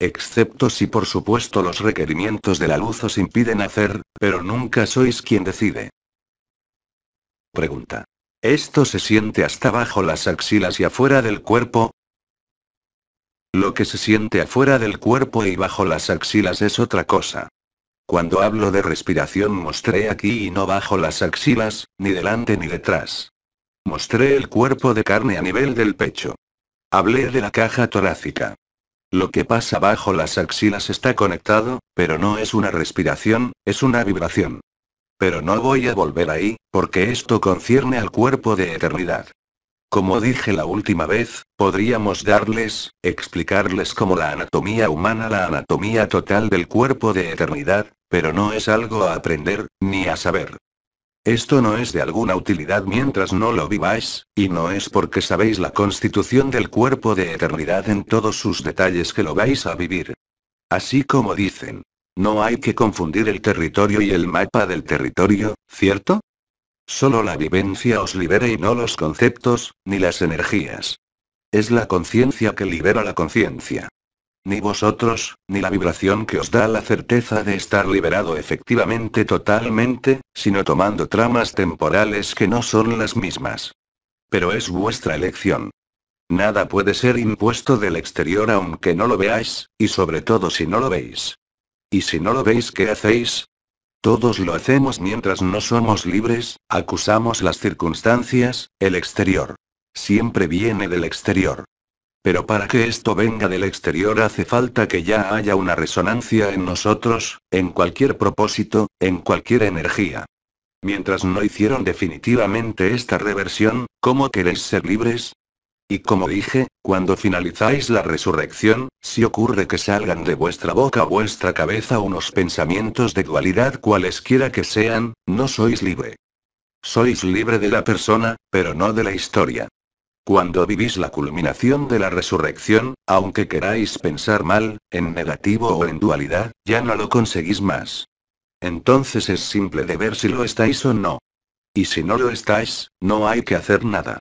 A: Excepto si por supuesto los requerimientos de la luz os impiden hacer, pero nunca sois quien decide. Pregunta. ¿Esto se siente hasta bajo las axilas y afuera del cuerpo? Lo que se siente afuera del cuerpo y bajo las axilas es otra cosa. Cuando hablo de respiración mostré aquí y no bajo las axilas, ni delante ni detrás. Mostré el cuerpo de carne a nivel del pecho. Hablé de la caja torácica. Lo que pasa bajo las axilas está conectado, pero no es una respiración, es una vibración. Pero no voy a volver ahí, porque esto concierne al cuerpo de eternidad. Como dije la última vez, podríamos explicarles como la anatomía humana, la anatomía total del cuerpo de eternidad, pero no es algo a aprender, ni a saber. Esto no es de alguna utilidad mientras no lo viváis, y no es porque sabéis la constitución del cuerpo de eternidad en todos sus detalles que lo vais a vivir. Así como dicen, no hay que confundir el territorio y el mapa del territorio, ¿cierto? Solo la vivencia os libera y no los conceptos, ni las energías. Es la conciencia que libera la conciencia. Ni vosotros, ni la vibración que os da la certeza de estar liberado efectivamente totalmente, sino tomando tramas temporales que no son las mismas. Pero es vuestra elección. Nada puede ser impuesto del exterior aunque no lo veáis, y sobre todo si no lo veis. ¿Y si no lo veis, qué hacéis? Todos lo hacemos mientras no somos libres, acusamos las circunstancias, el exterior. Siempre viene del exterior. Pero para que esto venga del exterior hace falta que ya haya una resonancia en nosotros, en cualquier propósito, en cualquier energía. Mientras no hicieron definitivamente esta reversión, ¿cómo queréis ser libres? Y como dije, cuando finalizáis la resurrección, si ocurre que salgan de vuestra boca o vuestra cabeza unos pensamientos de dualidad cualesquiera que sean, no sois libre. Sois libre de la persona, pero no de la historia. Cuando vivís la culminación de la resurrección, aunque queráis pensar mal, en negativo o en dualidad, ya no lo conseguís más. Entonces es simple de ver si lo estáis o no. Y si no lo estáis, no hay que hacer nada.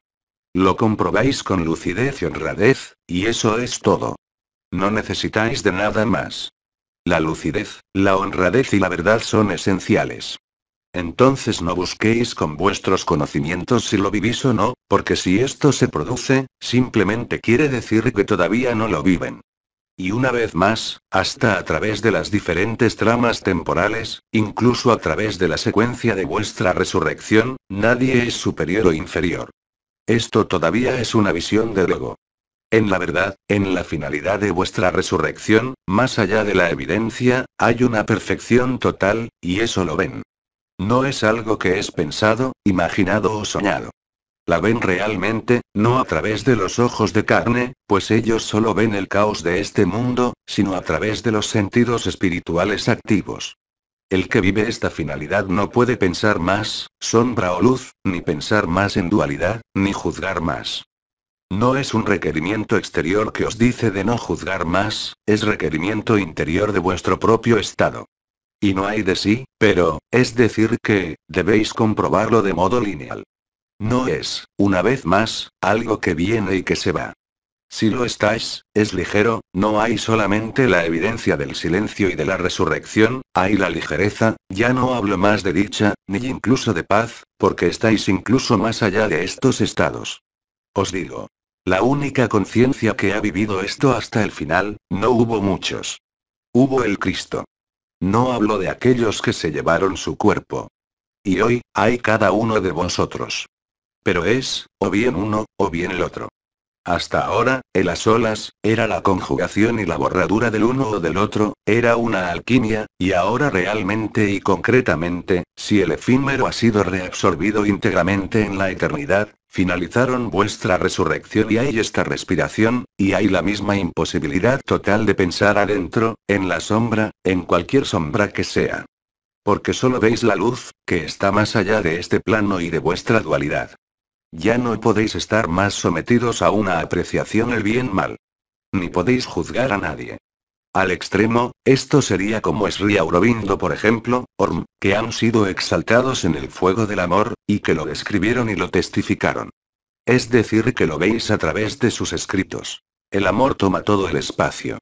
A: Lo comprobáis con lucidez y honradez, y eso es todo. No necesitáis de nada más. La lucidez, la honradez y la verdad son esenciales. Entonces no busquéis con vuestros conocimientos si lo vivís o no, porque si esto se produce, simplemente quiere decir que todavía no lo viven. Y una vez más, hasta a través de las diferentes tramas temporales, incluso a través de la secuencia de vuestra resurrección, nadie es superior o inferior. Esto todavía es una visión del ego. En la verdad, en la finalidad de vuestra resurrección, más allá de la evidencia, hay una perfección total, y eso lo ven. No es algo que es pensado, imaginado o soñado. La ven realmente, no a través de los ojos de carne, pues ellos solo ven el caos de este mundo, sino a través de los sentidos espirituales activos. El que vive esta finalidad no puede pensar más, sombra o luz, ni pensar más en dualidad, ni juzgar más. No es un requerimiento exterior que os dice de no juzgar más, es requerimiento interior de vuestro propio estado. Y no hay de sí, pero, es decir que, debéis comprobarlo de modo lineal. No es, una vez más, algo que viene y que se va. Si lo estáis, es ligero, no hay solamente la evidencia del silencio y de la resurrección, hay la ligereza, ya no hablo más de dicha, ni incluso de paz, porque estáis incluso más allá de estos estados. Os digo. La única conciencia que ha vivido esto hasta el final, no hubo muchos. Hubo el Cristo. No hablo de aquellos que se llevaron su cuerpo. Y hoy, hay cada uno de vosotros. Pero es, o bien uno, o bien el otro. Hasta ahora, el a solas, era la conjugación y la borradura del uno o del otro, era una alquimia, y ahora realmente y concretamente, si el efímero ha sido reabsorbido íntegramente en la eternidad, finalizaron vuestra resurrección y hay esta respiración, y hay la misma imposibilidad total de pensar adentro, en la sombra, en cualquier sombra que sea. Porque solo veis la luz, que está más allá de este plano y de vuestra dualidad. Ya no podéis estar más sometidos a una apreciación el bien-mal. Ni podéis juzgar a nadie. Al extremo, esto sería como Sri Aurobindo por ejemplo, Orm, que han sido exaltados en el fuego del amor, y que lo describieron y lo testificaron. Es decir que lo veis a través de sus escritos. El amor toma todo el espacio.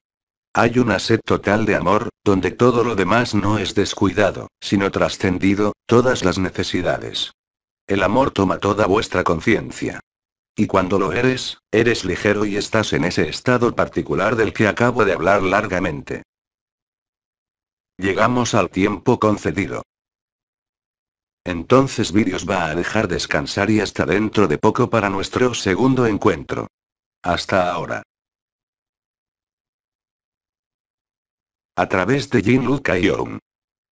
A: Hay una sed total de amor, donde todo lo demás no es descuidado, sino trascendido, todas las necesidades. El amor toma toda vuestra conciencia. Y cuando lo eres, eres ligero y estás en ese estado particular del que acabo de hablar largamente. Llegamos al tiempo concedido. Entonces Vídeos va a dejar descansar y hasta dentro de poco para nuestro segundo encuentro. Hasta ahora. A través de Jean-Luc Ayong.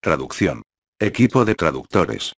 A: Traducción. Equipo de traductores.